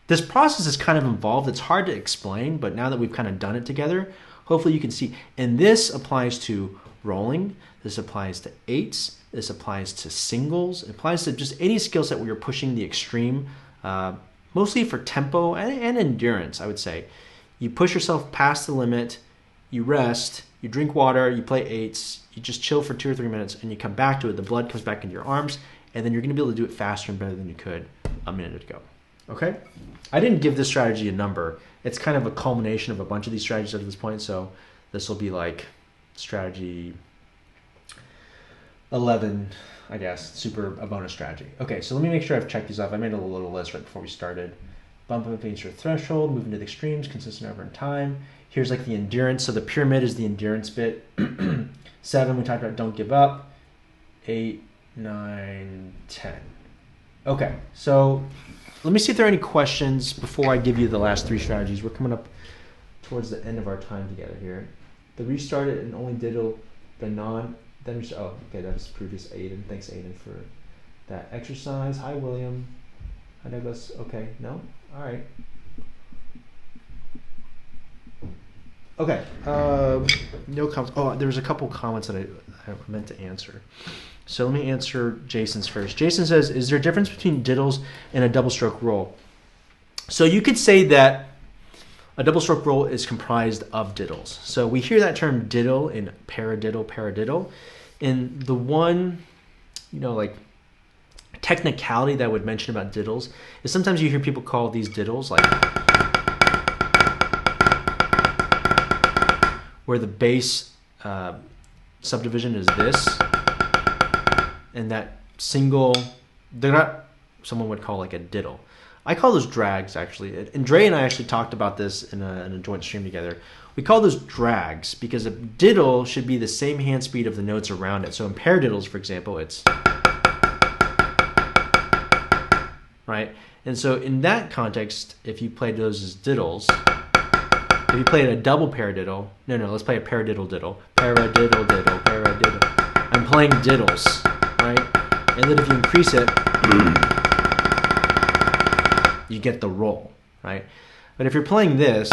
This process is kind of involved. It's hard to explain, but now that we've kind of done it together, hopefully you can see. And this applies to rolling. This applies to 8s. This applies to singles. It applies to just any skill set where you're pushing the extreme, mostly for tempo and endurance, I would say. You push yourself past the limit, you rest, you drink water, you play 8s, you just chill for 2 or 3 minutes, and you come back to it. The blood comes back into your arms, and then you're going to be able to do it faster and better than you could a minute ago. Okay? I didn't give this strategy a number. It's kind of a culmination of a bunch of these strategies at this point, so this will be like strategy 11, I guess, a bonus strategy. Okay, so let me make sure I've checked these off. I made a little list right before we started. Bump up against your threshold, moving to the extremes, consistent over in time. Here's like the endurance. So the pyramid is the endurance bit. 7, we talked about don't give up. 8, 9, 10. Okay, so let me see if there are any questions before I give you the last 3 strategies. We're coming up towards the end of our time together here. The restart it and only diddle the then restart. Oh, okay, that was previous Aiden. Thanks, Aiden, for that exercise. Hi, William. Hi, Douglas. Okay, no? All right. Okay, no comments. Oh, there was a couple comments that I meant to answer. So let me answer Jason's first. Jason says, is there a difference between diddles and a double stroke roll? So you could say that a double stroke roll is comprised of diddles. So we hear that term diddle in paradiddle. And the one, like technicality that I would mention about diddles is sometimes you hear people call these diddles like where the bass subdivision is this, and that single, they're not, someone would call like a diddle. I call those drags, actually. And Dre and I actually talked about this in a joint stream together. We call those drags because a diddle should be the same hand speed of the notes around it. So in paradiddles, for example, it's... right? And so in that context, if you played those as diddles, if you played a double paradiddle, let's play a paradiddle diddle. Paradiddle diddle, paradiddle. I'm playing diddles, right? And then if you increase it, you get the roll, right? But if you're playing this,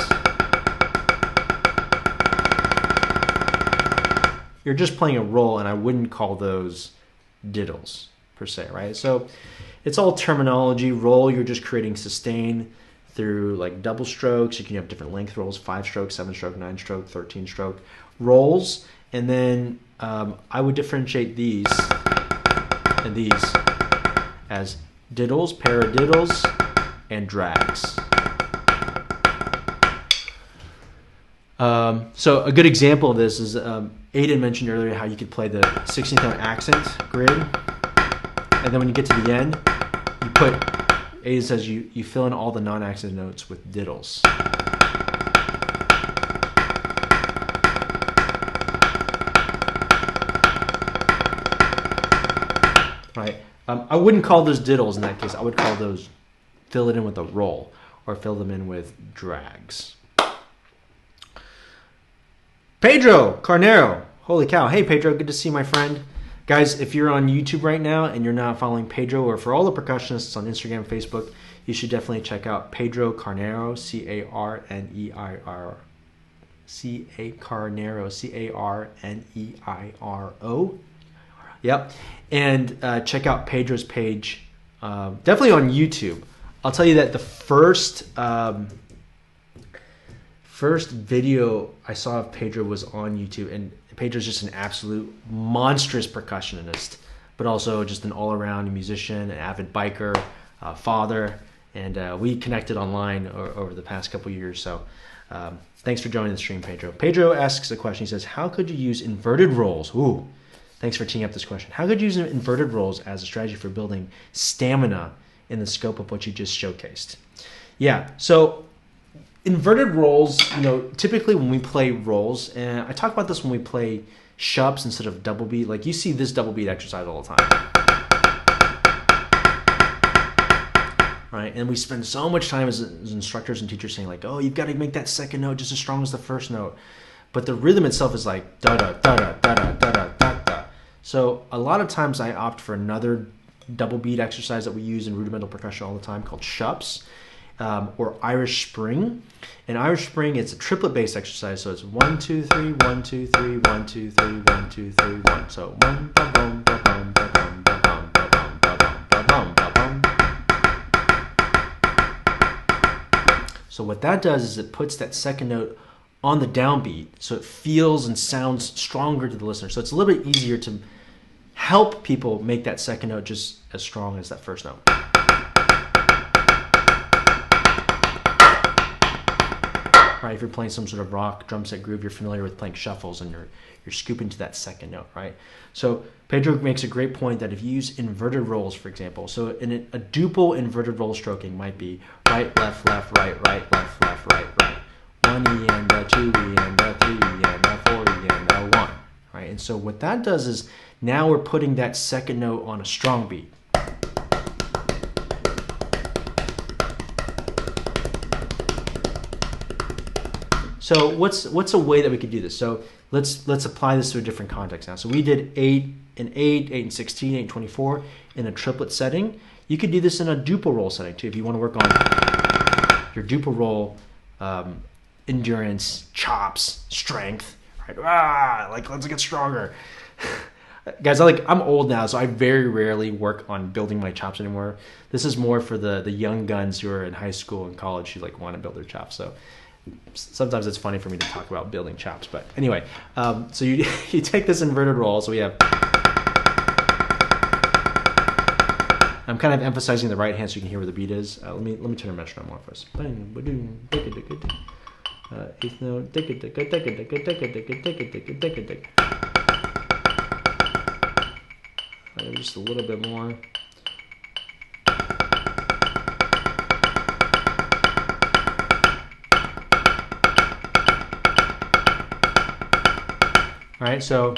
you're just playing a roll, and I wouldn't call those diddles per se, right? So it's all terminology. Roll, you're just creating sustain through like double strokes. You can have different length rolls, 5-stroke, 7-stroke, 9-stroke, 13-stroke rolls. And then I would differentiate these and these as diddles, paradiddles, and drags. So a good example of this is Aiden mentioned earlier how you could play the 16th note accent grid, and then when you get to the end, you put, Aiden says you fill in all the non-accent notes with diddles. Right. I wouldn't call those diddles in that case. I would call those fill it in with a roll or fill them in with drags. Pedro Carnero. Holy cow. Hey, Pedro. Good to see you, my friend. Guys, if you're on YouTube right now and you're not following Pedro, or for all the percussionists on Instagram and Facebook, you should definitely check out Pedro Carnero, Carneiro, Carneiro. Yep. And check out Pedro's page, definitely on YouTube. I'll tell you that the first video I saw of Pedro was on YouTube, and Pedro's just an absolute monstrous percussionist, but also just an all-around musician, an avid biker, father, and we connected online over the past couple years. So thanks for joining the stream, Pedro. Pedro asks a question. He says, how could you use inverted rolls? Ooh, thanks for teeing up this question. How could you use inverted rolls as a strategy for building stamina in the scope of what you just showcased? Yeah, so inverted rolls, typically when we play rolls, and I talk about this when we play shups instead of double beat, like you see this double beat exercise all the time. Right? And we spend so much time as instructors and teachers saying like, oh, you've got to make that second note just as strong as the first note. But the rhythm itself is like da-da, da-da, da-da, da-da, da-da. So a lot of times I opt for another double beat exercise that we use in rudimental percussion all the time called shups. Or Irish Spring. In Irish Spring, it's a triplet-based exercise, so it's 1, 2, 3, 1, 2, 3, 1, 2, 3, 1, 2, 3, 1. So 1, ba bum, ba bum, ba bum, ba bum, ba bum, ba bum, ba bum, ba bum. So what that does is it puts that second note on the downbeat, so it feels and sounds stronger to the listener. So it's a little bit easier to help people make that second note just as strong as that first note. Right, if you're playing some sort of rock drum set groove, you're familiar with playing shuffles, and you're scooping to that second note, right? So Pedro makes a great point that if you use inverted rolls, for example, so in a duple inverted roll stroking might be right, left, left, right, right, left, left, right, right. 1 E and a 2 E and a 3 E and a 4 E and a 1, right? And so what that does is now we're putting that second note on a strong beat. So what's a way that we could do this? So let's apply this to a different context now. So we did 8 and 8, 8 and 16, 8 and 24 in a triplet setting. You could do this in a duple roll setting too if you want to work on your duple roll endurance, chops, strength. Right? Like let's get stronger. Guys, I'm old now, so I very rarely work on building my chops anymore. This is more for the young guns who are in high school and college who want to build their chops. So sometimes it's funny for me to talk about building chops, but anyway, so you take this inverted roll. So we have, I'm kind of emphasizing the right hand so you can hear where the beat is. Let me turn a metronome on for us. Eighth note, just a little bit more. All right, so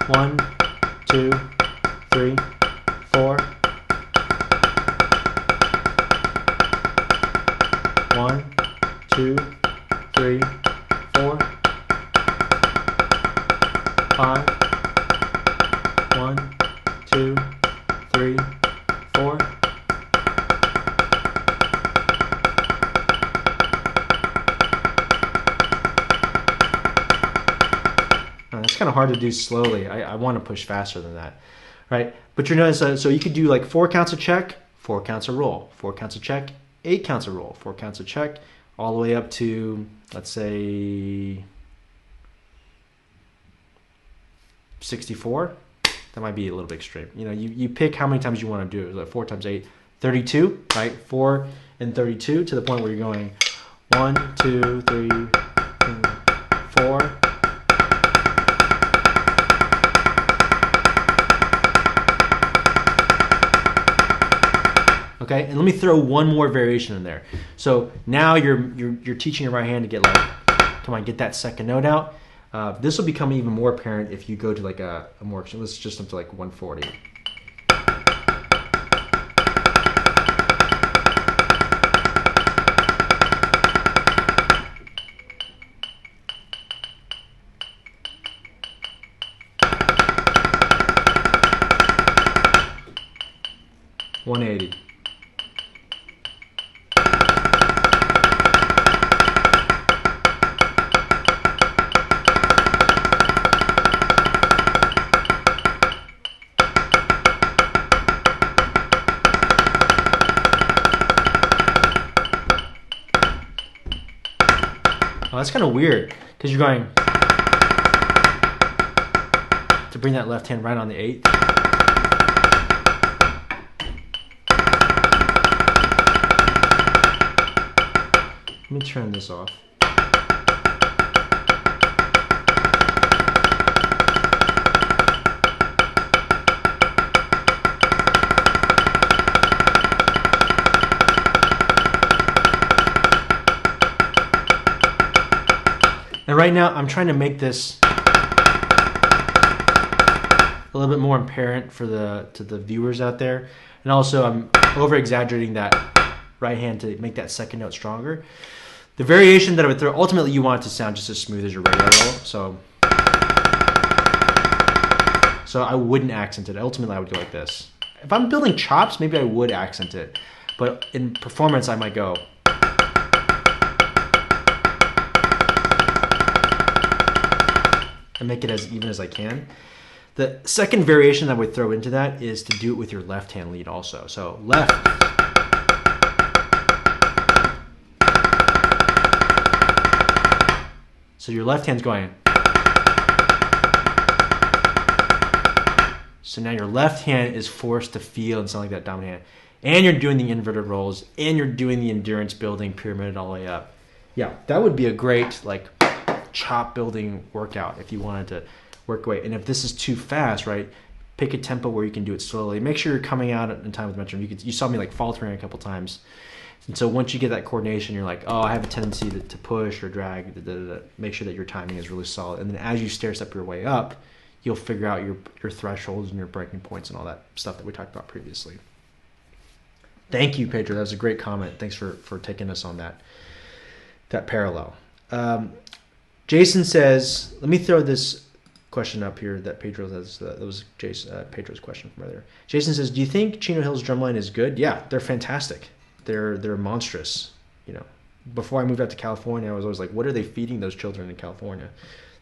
1, 2, 3, 4. 1, 2, 3, 4, 5. 1, 2, 3, 4. That's kind of hard to do slowly. I want to push faster than that, right? But you're noticing, so you could do like 4 counts of check, 4 counts of roll, 4 counts of check, 8 counts of roll, 4 counts of check, all the way up to, let's say, 64. That might be a little bit extreme. You know, you pick how many times you want to do it. Like 4 times 8, 32, right? 4 and 32 to the point where you're going 1, 2, 3, 4. Okay, and let me throw one more variation in there. So now you're teaching your right hand to get like, come on, get that second note out. This will become even more apparent if you go to like a more, let's just up to like 140. $180. Oh, that's kind of weird because you're going to bring that left hand right on the 8th. Let me turn this off. And right now, I'm trying to make this a little bit more apparent for to the viewers out there. And also, I'm over-exaggerating that right hand to make that second note stronger. The variation that I would throw, ultimately, you want it to sound just as smooth as your regular roll. So I wouldn't accent it. Ultimately, I would go like this. If I'm building chops, maybe I would accent it. But in performance, I might go. And make it as even as I can. The second variation I would throw into that is to do it with your left hand lead also. So left. So your left hand's going. So now your left hand is forced to feel and sound like that dominant hand. And you're doing the inverted rolls, and you're doing the endurance building pyramid all the way up. Yeah, that would be a great like chop building workout if you wanted to work away. And if this is too fast, right, pick a tempo where you can do it slowly. Make sure you're coming out in time with metronome. You saw me like faltering a couple times. And so once you get that coordination, you're like, oh, I have a tendency to push or drag. Make sure that your timing is really solid. And then as you stair step your way up, you'll figure out your thresholds and your breaking points and all that stuff that we talked about previously. Thank you, Pedro. That was a great comment. Thanks for taking us on that parallel. Jason says, let me throw this question up here that Pedro has. That was Pedro's question from earlier. Jason says, do you think Chino Hill's drumline is good? Yeah, they're fantastic. They're monstrous. You know, before I moved out to California, I was always like, what are they feeding those children in California?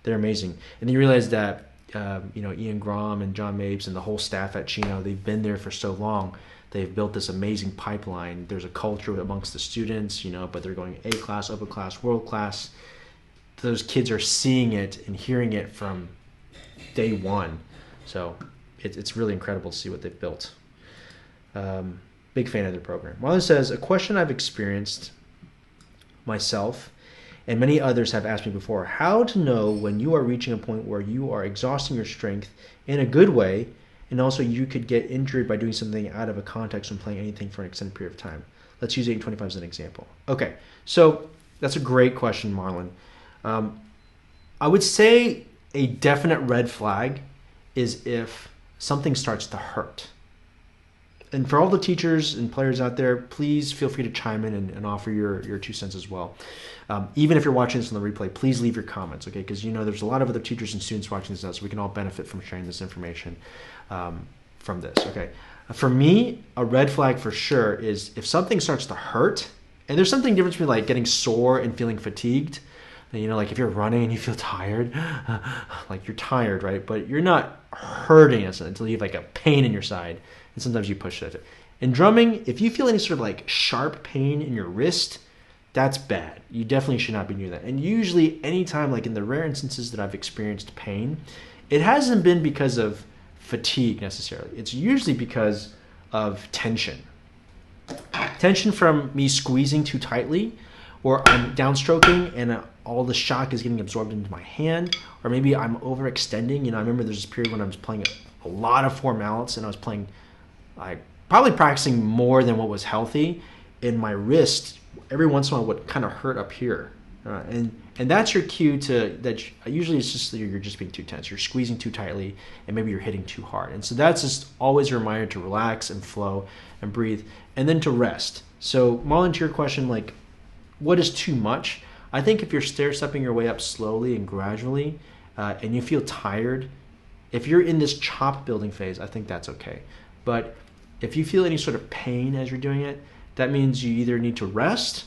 They're amazing. And then you realize that Ian Grom and John Mapes and the whole staff at Chino, they've been there for so long. They've built this amazing pipeline. There's a culture amongst the students, but they're going A class, upper class, world class. Those kids are seeing it and hearing it from day one. So it's really incredible to see what they've built. Big fan of their program. Marlon says, a question I've experienced myself and many others have asked me before, how to know when you are reaching a point where you are exhausting your strength in a good way, and also you could get injured by doing something out of a context when playing anything for an extended period of time. Let's use 825 as an example. Okay, so that's a great question, Marlon. I would say a definite red flag is if something starts to hurt. And for all the teachers and players out there, please feel free to chime in and offer your 2 cents as well. Even if you're watching this on the replay, please leave your comments, okay? Because there's a lot of other teachers and students watching this now, so we can all benefit from sharing this information from this, okay? For me, a red flag for sure is if something starts to hurt, and there's something different between like getting sore and feeling fatigued. Like if you're running and you feel tired, like you're tired, right? But you're not hurting until you have like a pain in your side. And sometimes you push it. In drumming, if you feel any sort of like sharp pain in your wrist, that's bad. You definitely should not be doing that. And usually anytime, like in the rare instances that I've experienced pain, it hasn't been because of fatigue necessarily. It's usually because of tension. Tension from me squeezing too tightly, or I'm downstroking and all the shock is getting absorbed into my hand, or maybe I'm overextending. I remember there's this period when I was playing a lot of 4 mallets and I was playing, probably practicing more than what was healthy, and my wrist every once in a while would kind of hurt up here. And that's your cue usually it's just that you're just being too tense. You're squeezing too tightly and maybe you're hitting too hard. And so that's just always a reminder to relax and flow and breathe and then to rest. So Marlon, to your question, like what is too much? I think if you're stair-stepping your way up slowly and gradually and you feel tired, if you're in this chop building phase, I think that's okay. But if you feel any sort of pain as you're doing it, that means you either need to rest,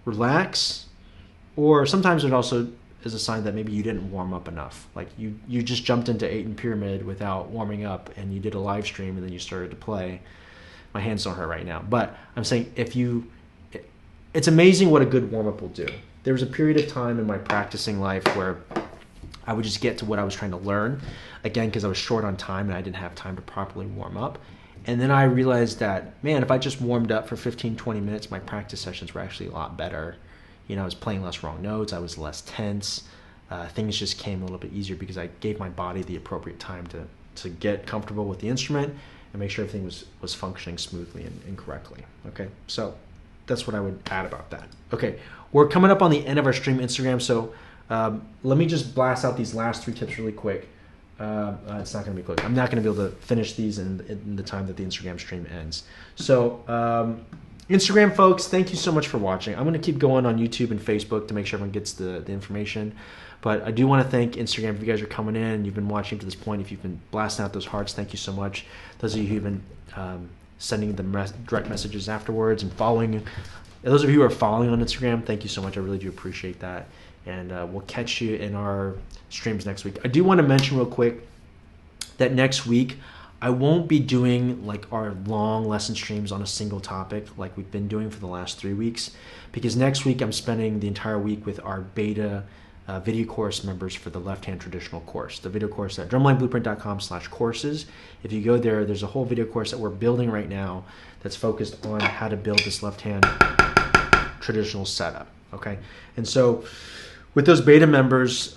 relax, or sometimes it also is a sign that maybe you didn't warm up enough. Like you just jumped into 8 in Pyramid without warming up and you did a live stream and then you started to play. My hands don't hurt right now. But I'm saying it's amazing what a good warm-up will do. There was a period of time in my practicing life where I would just get to what I was trying to learn, again, because I was short on time and I didn't have time to properly warm up. And then I realized that, man, if I just warmed up for 15, 20 minutes, my practice sessions were actually a lot better. I was playing less wrong notes, I was less tense, things just came a little bit easier because I gave my body the appropriate time to get comfortable with the instrument and make sure everything was functioning smoothly and correctly, okay? So that's what I would add about that. Okay, we're coming up on the end of our stream Instagram, so let me just blast out these last 3 tips really quick. It's not going to be quick. I'm not going to be able to finish these in the time that the Instagram stream ends. So Instagram folks, thank you so much for watching. I'm going to keep going on YouTube and Facebook to make sure everyone gets the information. But I do want to thank Instagram if you guys are coming in and you've been watching to this point. If you've been blasting out those hearts, thank you so much. Those of you who've been sending the direct messages afterwards and following. Those of you who are following on Instagram, thank you so much. I really do appreciate that. And we'll catch you in our streams next week. I do want to mention real quick that next week I won't be doing like our long lesson streams on a single topic like we've been doing for the last 3 weeks, because next week I'm spending the entire week with our beta video course members for the left-hand traditional course, the video course at drumlineblueprint.com/courses. If you go there, there's a whole video course that we're building right now that's focused on how to build this left-hand traditional setup, okay? And so with those beta members,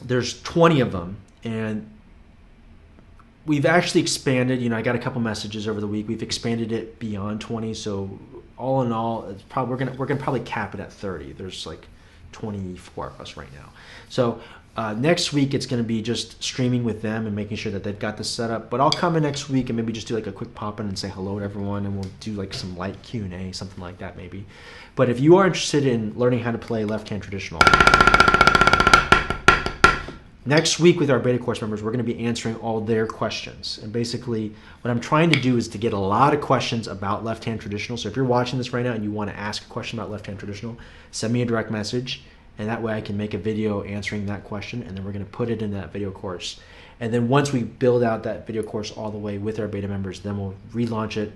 there's 20 of them, and we've actually expanded. I got a couple messages over the week. We've expanded it beyond 20, so all in all, it's probably we're gonna probably cap it at 30. There's like 24 of us right now. So next week it's going to be just streaming with them and making sure that they've got this set up. But I'll come in next week and maybe just do like a quick pop-in and say hello to everyone, and we'll do like some light Q&A, something like that maybe. But if you are interested in learning how to play left-hand traditional, next week with our beta course members, we're going to be answering all their questions. And basically what I'm trying to do is to get a lot of questions about left-hand traditional. So if you're watching this right now and you want to ask a question about left-hand traditional, send me a direct message, and that way I can make a video answering that question, and then we're going to put it in that video course. And then once we build out that video course all the way with our beta members, then we'll relaunch it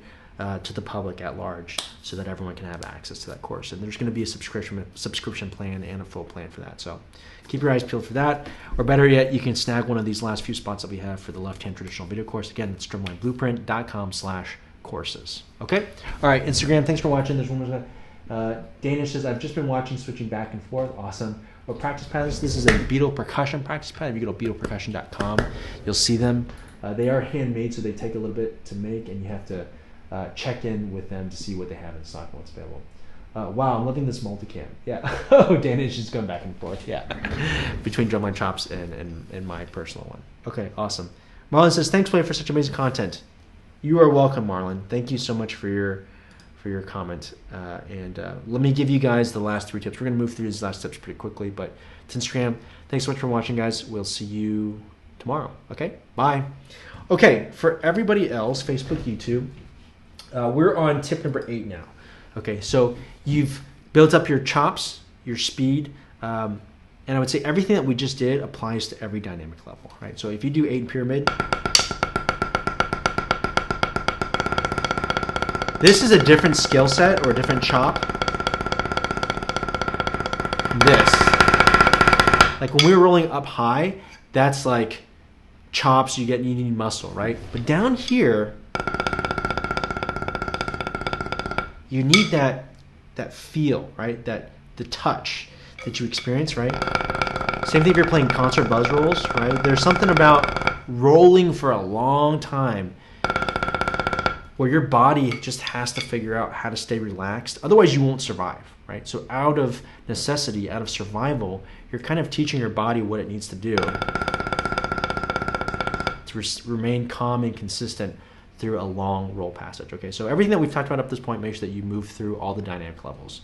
to the public at large so that everyone can have access to that course. And there's going to be a subscription plan and a full plan for that. So keep your eyes peeled for that. Or better yet, you can snag one of these last few spots that we have for the left-hand traditional video course. Again, it's drumlineblueprint.com/courses. Okay? All right, Instagram, thanks for watching. There's one more. Danish says, I've just been watching, switching back and forth. Awesome. What practice pad is this? This is a Beetle percussion practice pad. If you go to beetlepercussion.com, you'll see them. They are handmade, so they take a little bit to make, and you have to check in with them to see what they have in stock and what's available. Wow, I'm loving this multicam. Yeah. Oh, Dana is just going back and forth. Yeah. Between Drumline Chops and my personal one. Okay, awesome. Marlon says, thanks, Blaine, for such amazing content. You are welcome, Marlon. Thank you so much for your comment. Let me give you guys the last 3 tips. We're going to move through these last tips pretty quickly, but it's Instagram. Thanks so much for watching, guys. We'll see you tomorrow. Okay? Bye. Okay, for everybody else, Facebook, YouTube, we're on tip number 8 now. Okay, so you've built up your chops, your speed, and I would say everything that we just did applies to every dynamic level, right? So if you do 8 in pyramid, this is a different skill set or a different chop. This. Like when we were rolling up high, that's like chops, you need muscle, right? But down here, you need that feel, right? The touch that you experience, right? Same thing if you're playing concert buzz rolls, right? There's something about rolling for a long time where your body just has to figure out how to stay relaxed. Otherwise, you won't survive, right? So out of necessity, out of survival, you're kind of teaching your body what it needs to do to remain calm and consistent through a long roll passage. Okay, so everything that we've talked about up to this point, make sure that you move through all the dynamic levels.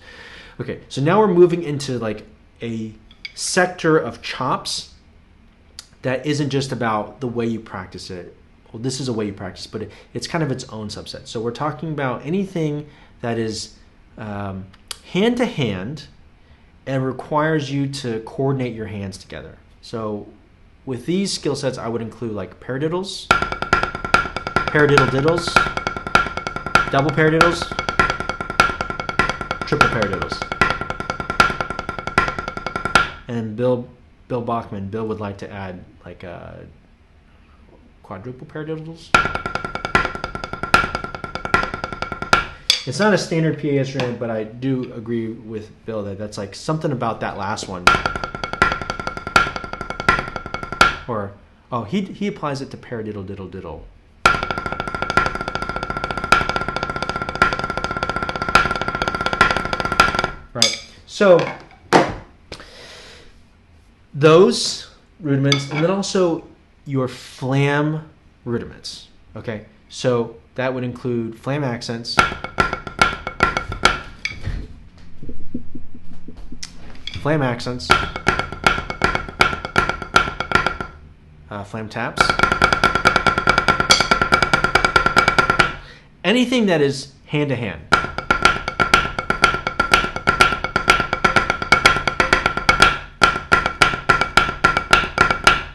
Okay, so now we're moving into like a sector of chops that isn't just about the way you practice it. Well, this is a way you practice, but it's kind of its own subset. So we're talking about anything that is hand-to-hand and requires you to coordinate your hands together. So with these skill sets, I would include like paradiddles, paradiddle diddles, double paradiddles, triple paradiddles. And Bill Bachman, Bill would like to add like quadruple paradiddles. It's not a standard PA instrument, but I do agree with Bill that that's like something about that last one. Or, oh, he applies it to paradiddle diddle diddle. Right. So those rudiments, and then also your flam rudiments. Okay. So that would include flam accents, flam accents, flam taps, anything that is hand to hand.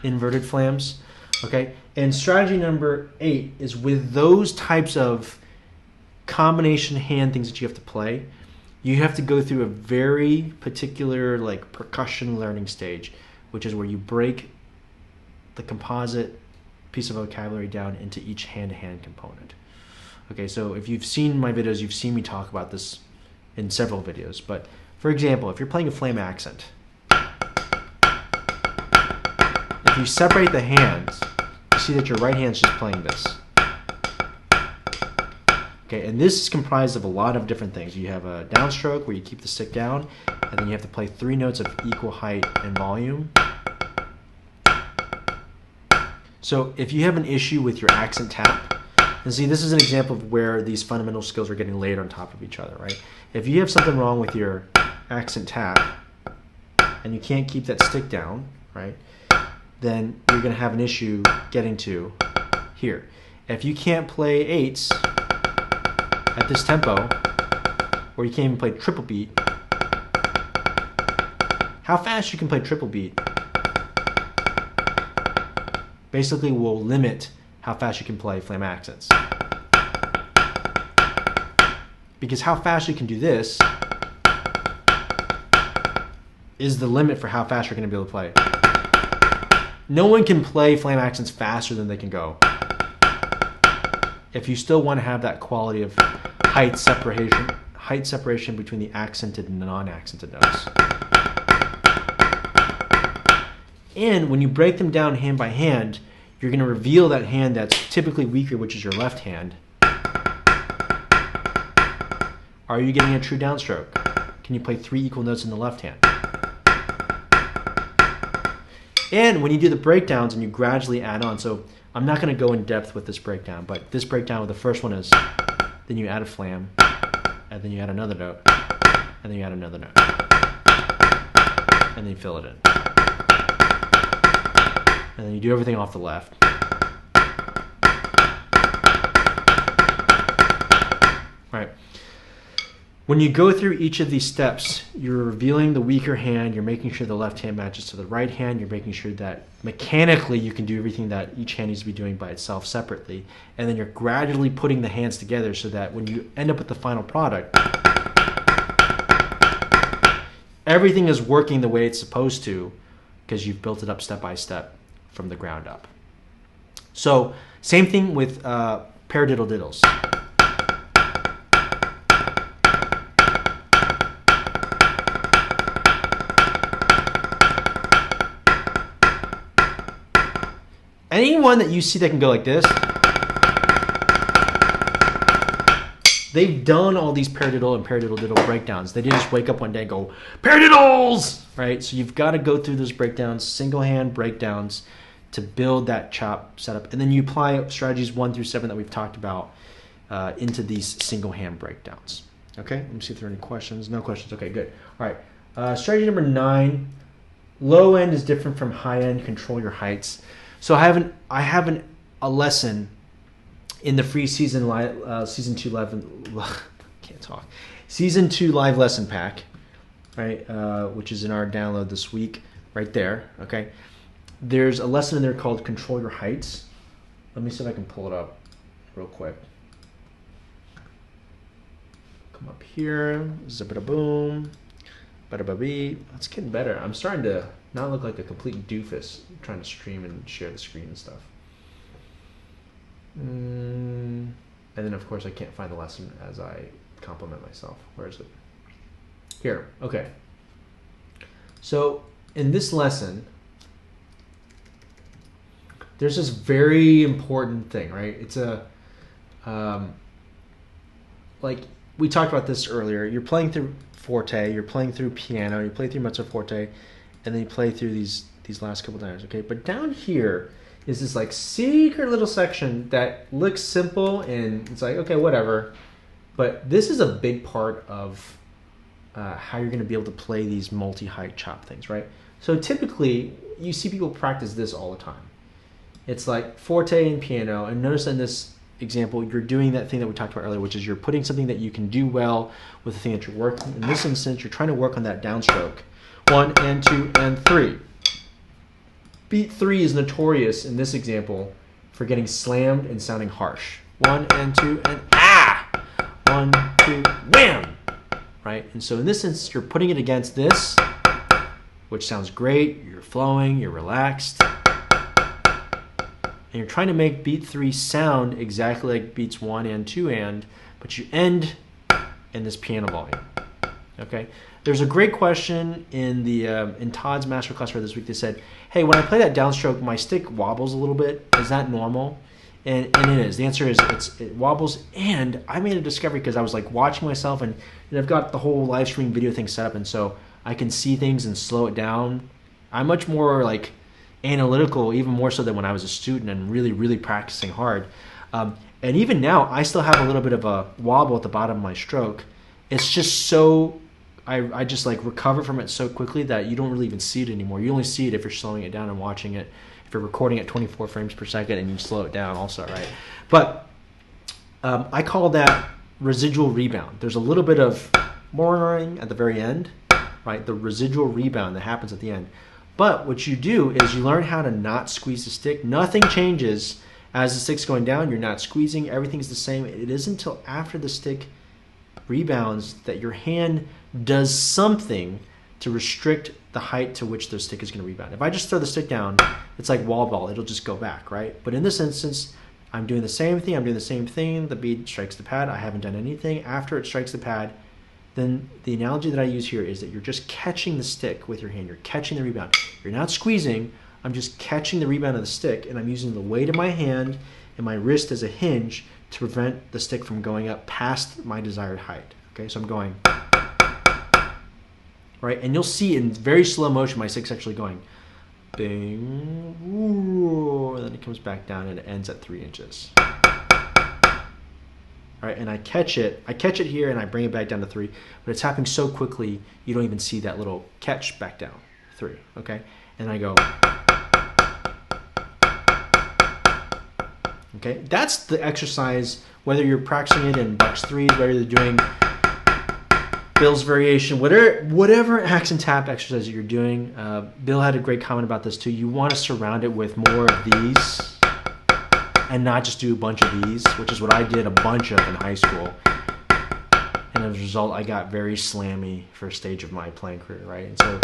Inverted flams, okay? And strategy number 8 is with those types of combination hand things that you have to play, you have to go through a very particular like percussion learning stage, which is where you break the composite piece of vocabulary down into each hand-to-hand component. Okay, so if you've seen my videos, you've seen me talk about this in several videos. But for example, if you're playing a flam accent, if you separate the hands, you see that your right hand's just playing this. Okay, and this is comprised of a lot of different things. You have a downstroke where you keep the stick down, and then you have to play 3 notes of equal height and volume. So if you have an issue with your accent tap, and see, this is an example of where these fundamental skills are getting layered on top of each other, right? If you have something wrong with your accent tap, and you can't keep that stick down, right, then you're going to have an issue getting to here. If you can't play 8s at this tempo, or you can't even play triple beat, how fast you can play triple beat basically will limit how fast you can play flam accents. Because how fast you can do this is the limit for how fast you're going to be able to play. No one can play flam accents faster than they can go. If you still want to have that quality of height separation between the accented and non-accented notes. And when you break them down hand by hand, you're going to reveal that hand that's typically weaker, which is your left hand. Are you getting a true downstroke? can you play 3 equal notes in the left hand? And when you do the breakdowns and you gradually add on, so I'm not going to go in depth with this breakdown, but this breakdown with the first one is, then you add a flam, and then you add another note, and then you add another note, and then you fill it in. And then you do everything off the left. Right. When you go through each of these steps, you're revealing the weaker hand, you're making sure the left hand matches to the right hand, you're making sure that mechanically you can do everything that each hand needs to be doing by itself separately, and then you're gradually putting the hands together so that when you end up with the final product, everything is working the way it's supposed to because you've built it up step by step from the ground up. So same thing with paradiddle diddles. Anyone that you see that can go like this, they've done all these paradiddle and paradiddle diddle breakdowns. They didn't just wake up one day and go, paradiddles, right? So you've got to go through those breakdowns, single hand breakdowns to build that chop setup. And then you apply strategies 1 through 7 that we've talked about into these single hand breakdowns. Okay, let me see if there are any questions. No questions, okay, good. All right, strategy number 9, low end is different from high end, control your heights. So I have a lesson in the free season 2 live lesson pack, right? Which is in our download this week, right there. Okay, there's a lesson in there called Control Your Heights. Let me see if I can pull it up real quick. Come up here, zip it a boom, bada ba bee. It's getting better. I'm starting to not look like a complete doofus trying to stream and share the screen and stuff. And then of course I can't find the lesson as I compliment myself. Where is it? Here, okay. So in this lesson, there's this very important thing, right? It's a, like we talked about this earlier, you're playing through forte, you're playing through piano, you play through mezzo forte, and then you play through these last couple times, okay? But down here is this like secret little section that looks simple and it's like, okay, whatever. But this is a big part of how you're going to be able to play these multi-height chop things, right? So typically, you see people practice this all the time. It's like forte and piano, and notice in this example, you're doing that thing that we talked about earlier, which is you're putting something that you can do well with the thing that you're working. In this instance, you're trying to work on that downstroke. 1 and 2 and 3. Beat 3 is notorious in this example for getting slammed and sounding harsh. 1 and 2 and ah! 1, 2, wham! Right? And so in this instance, you're putting it against this, which sounds great. You're flowing, you're relaxed. And you're trying to make beat 3 sound exactly like beats 1 and 2 and, but you end in this piano volume. Okay? There's a great question in the in Todd's masterclass for this week. They said, hey, when I play that downstroke, my stick wobbles a little bit. Is that normal? And it is. The answer is it wobbles. And I made a discovery because I was like watching myself, and I've got the whole live stream video thing set up, and so I can see things and slow it down. I'm much more like analytical, even more so than when I was a student and really, really practicing hard. And even now, I still have a little bit of a wobble at the bottom of my stroke. It's just so... I just like recover from it so quickly that you don't really even see it anymore. You only see it if you're slowing it down and watching it. If you're recording at 24 frames per second and you slow it down also, right? But I call that residual rebound. There's a little bit of morning at the very end, right? The residual rebound that happens at the end. But what you do is you learn how to not squeeze the stick. Nothing changes as the stick's going down. You're not squeezing. Everything's the same. It isn't until after the stick rebounds that your hand does something to restrict the height to which the stick is going to rebound. If I just throw the stick down, it's like wall ball. It'll just go back, right? But in this instance, I'm doing the same thing. I'm doing the same thing. The bead strikes the pad. I haven't done anything. After it strikes the pad, then the analogy that I use here is that you're just catching the stick with your hand. You're catching the rebound. You're not squeezing. I'm just catching the rebound of the stick, and I'm using the weight of my hand and my wrist as a hinge to prevent the stick from going up past my desired height. Okay, so I'm going right? And you'll see in very slow motion my stick's actually going bing, ooh, and then it comes back down and it ends at 3 inches. All right, and I catch it here and I bring it back down to 3, but it's happening so quickly you don't even see that little catch back down, 3, okay? And I go, okay? That's the exercise, whether you're practicing it in Bucks 3s, whether you're doing Bill's variation, whatever axe and tap exercise that you're doing. Bill had a great comment about this too. You want to surround it with more of these and not just do a bunch of these, which is what I did a bunch of in high school. And as a result, I got very slammy for a stage of my playing career, right? And so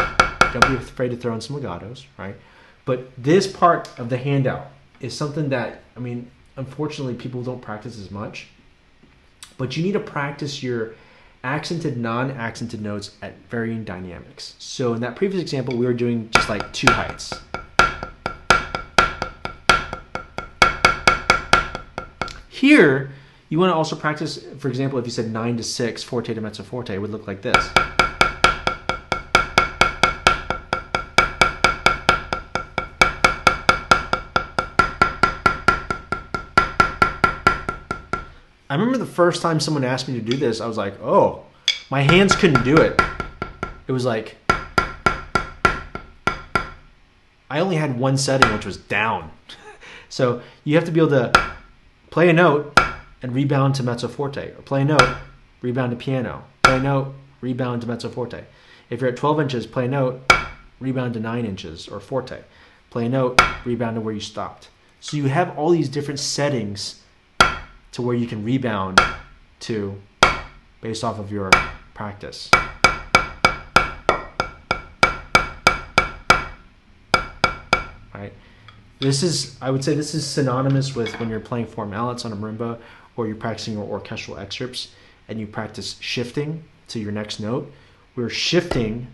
don't be afraid to throw in some legatos, right? But this part of the handout is something that, I mean, unfortunately, people don't practice as much. But you need to practice your accented, non-accented notes at varying dynamics. So in that previous example, we were doing just like 2 heights. Here, you want to also practice, for example, if you said 9 to 6, forte to mezzo forte, it would look like this. I remember the first time someone asked me to do this, I was like, oh, my hands couldn't do it. It was like, I only had one setting, which was down. So you have to be able to play a note and rebound to mezzo forte, or play a note, rebound to piano, play a note, rebound to mezzo forte. If you're at 12 inches, play a note, rebound to 9 inches, or forte. Play a note, rebound to where you stopped. So you have all these different settings to where you can rebound to based off of your practice. Right? This is, I would say this is synonymous with when you're playing four mallets on a marimba or you're practicing your orchestral excerpts and you practice shifting to your next note. We're shifting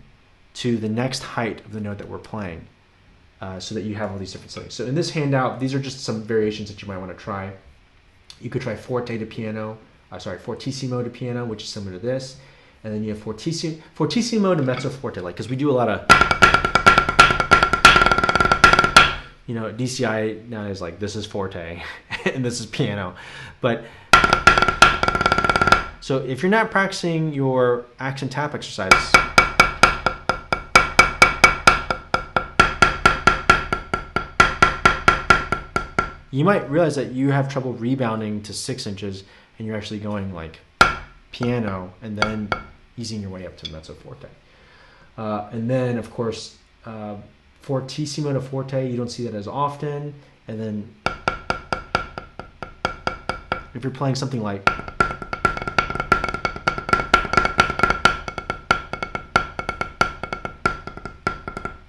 to the next height of the note that we're playing so that you have all these different settings. So in this handout, these are just some variations that you might want to try. You could try forte to piano, fortissimo to piano, which is similar to this. And then you have fortissimo to mezzo forte, like, because we do a lot of, you know, DCI now is like, this is forte and this is piano. But so if you're not practicing your accent tap exercises, you might realize that you have trouble rebounding to 6 inches and you're actually going like piano and then easing your way up to mezzo forte. And then, of course, fortissimo to forte, you don't see that as often. And then if you're playing something like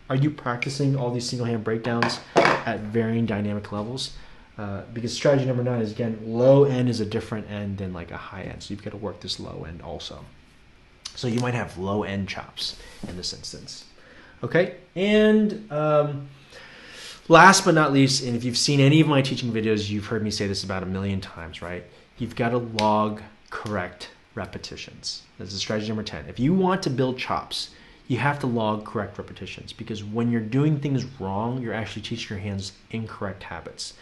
are you practicing all these single hand breakdowns at varying dynamic levels? Because strategy number 9 is, again, low end is a different end than like a high end. So you've got to work this low end also. So you might have low end chops in this instance. Okay, and last but not least, and if you've seen any of my teaching videos, you've heard me say this about 1,000,000 times, right? You've got to log correct repetitions. This is strategy number 10. If you want to build chops, you have to log correct repetitions, because when you're doing things wrong, you're actually teaching your hands incorrect habits.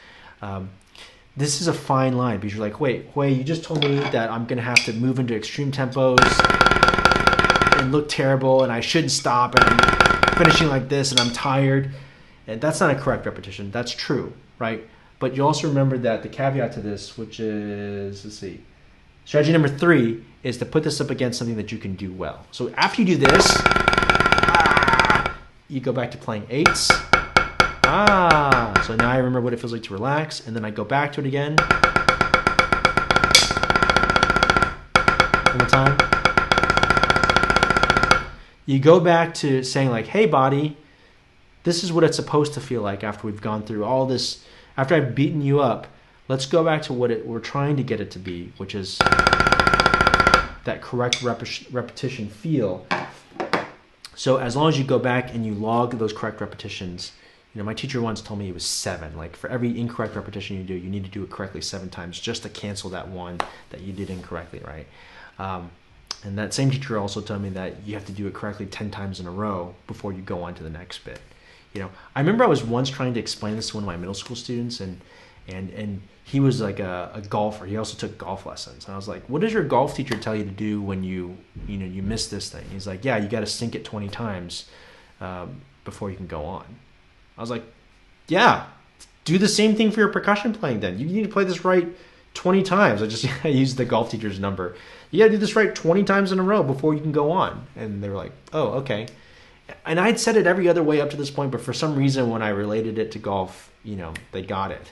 This is a fine line, because you're like, wait, you just told me that I'm going to have to move into extreme tempos and look terrible, and I shouldn't stop, and I'm finishing like this, and I'm tired. And that's not a correct repetition. That's true, right? But you also remember that the caveat to this, which is, let's see, strategy number 3 is to put this up against something that you can do well. So after you do this, you go back to playing 8s. So now I remember what it feels like to relax, and then I go back to it again. One more time. You go back to saying like, hey body, this is what it's supposed to feel like after we've gone through all this, after I've beaten you up. Let's go back to what we're trying to get it to be, which is that correct repetition feel. So as long as you go back and you log those correct repetitions, you know, my teacher once told me it was 7. Like for every incorrect repetition you do, you need to do it correctly 7 times just to cancel that one that you did incorrectly, right? And that same teacher also told me that you have to do it correctly 10 times in a row before you go on to the next bit. I remember I was once trying to explain this to one of my middle school students, and he was like a golfer. He also took golf lessons. And I was like, what does your golf teacher tell you to do when you miss this thing? He's like, yeah, you got to sink it 20 times before you can go on. I was like, yeah, do the same thing for your percussion playing then. You need to play this right 20 times. I used the golf teacher's number. You got to do this right 20 times in a row before you can go on. And they were like, oh, okay. And I'd said it every other way up to this point, but for some reason when I related it to golf, they got it.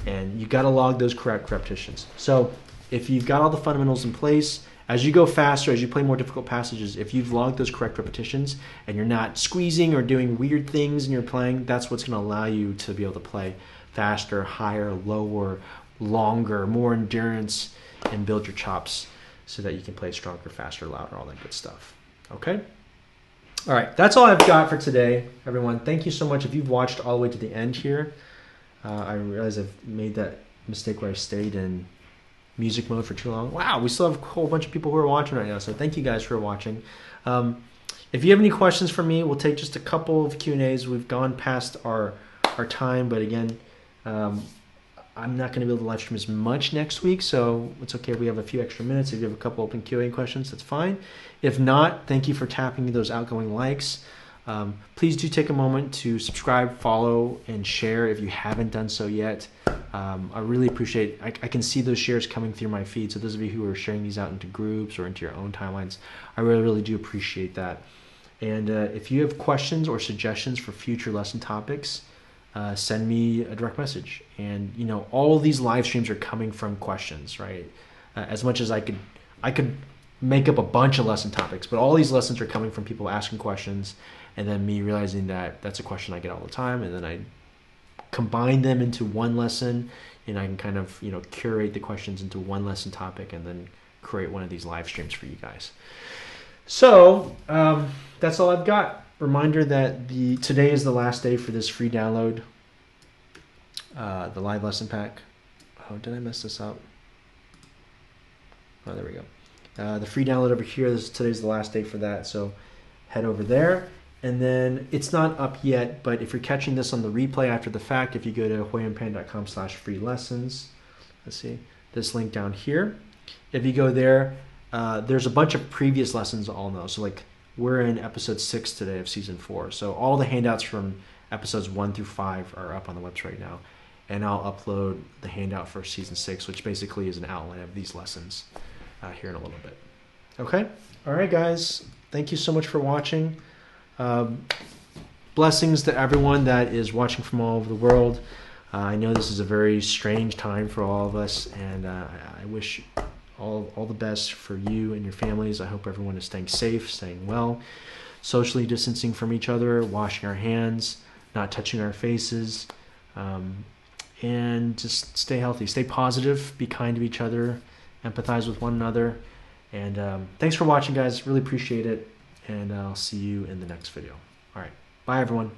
And you got to log those correct repetitions. So if you've got all the fundamentals in place, as you go faster, as you play more difficult passages, if you've logged those correct repetitions and you're not squeezing or doing weird things in your playing, that's what's going to allow you to be able to play faster, higher, lower, longer, more endurance, and build your chops so that you can play stronger, faster, louder, all that good stuff. Okay? All right, that's all I've got for today, everyone. Thank you so much. If you've watched all the way to the end here, I realize I've made that mistake where I stayed in music mode for too long. Wow, we still have a whole bunch of people who are watching right now, so thank you guys for watching. If you have any questions for me, we'll take just a couple of Q&As. We've gone past our time, but again, I'm not going to be able to live stream as much next week, so it's okay if we have a few extra minutes. If you have a couple open Q&A questions, that's fine. If not, thank you for tapping those outgoing likes. Please do take a moment to subscribe, follow, and share if you haven't done so yet. I really appreciate I can see those shares coming through my feed, so those of you who are sharing these out into groups or into your own timelines, I really, really do appreciate that. And if you have questions or suggestions for future lesson topics, send me a direct message. And all of these live streams are coming from questions, right? As much as I could make up a bunch of lesson topics, but all these lessons are coming from people asking questions, and then me realizing that that's a question I get all the time, and then I combine them into one lesson, and I can kind of curate the questions into one lesson topic, and then create one of these live streams for you guys. So that's all I've got. Reminder that today is the last day for this free download, the live lesson pack. Oh, did I mess this up? Oh, there we go. The free download over here, today's the last day for that, so head over there. And then it's not up yet, but if you're catching this on the replay after the fact, if you go to hoyampan.com/free lessons, let's see, this link down here. If you go there, there's a bunch of previous lessons all know. So like we're in episode 6 today of season 4. So all the handouts from episodes 1 through 5 are up on the website right now. And I'll upload the handout for season 6, which basically is an outline of these lessons here in a little bit. Okay? All right, guys. Thank you so much for watching. Blessings to everyone that is watching from all over the world. I know this is a very strange time for all of us, and I wish all the best for you and your families. I hope everyone is staying safe, staying well, socially distancing from each other, washing our hands, not touching our faces, and just stay healthy, stay positive, be kind to each other, empathize with one another. And thanks for watching, guys. Really appreciate it. And I'll see you in the next video. All right. Bye, everyone.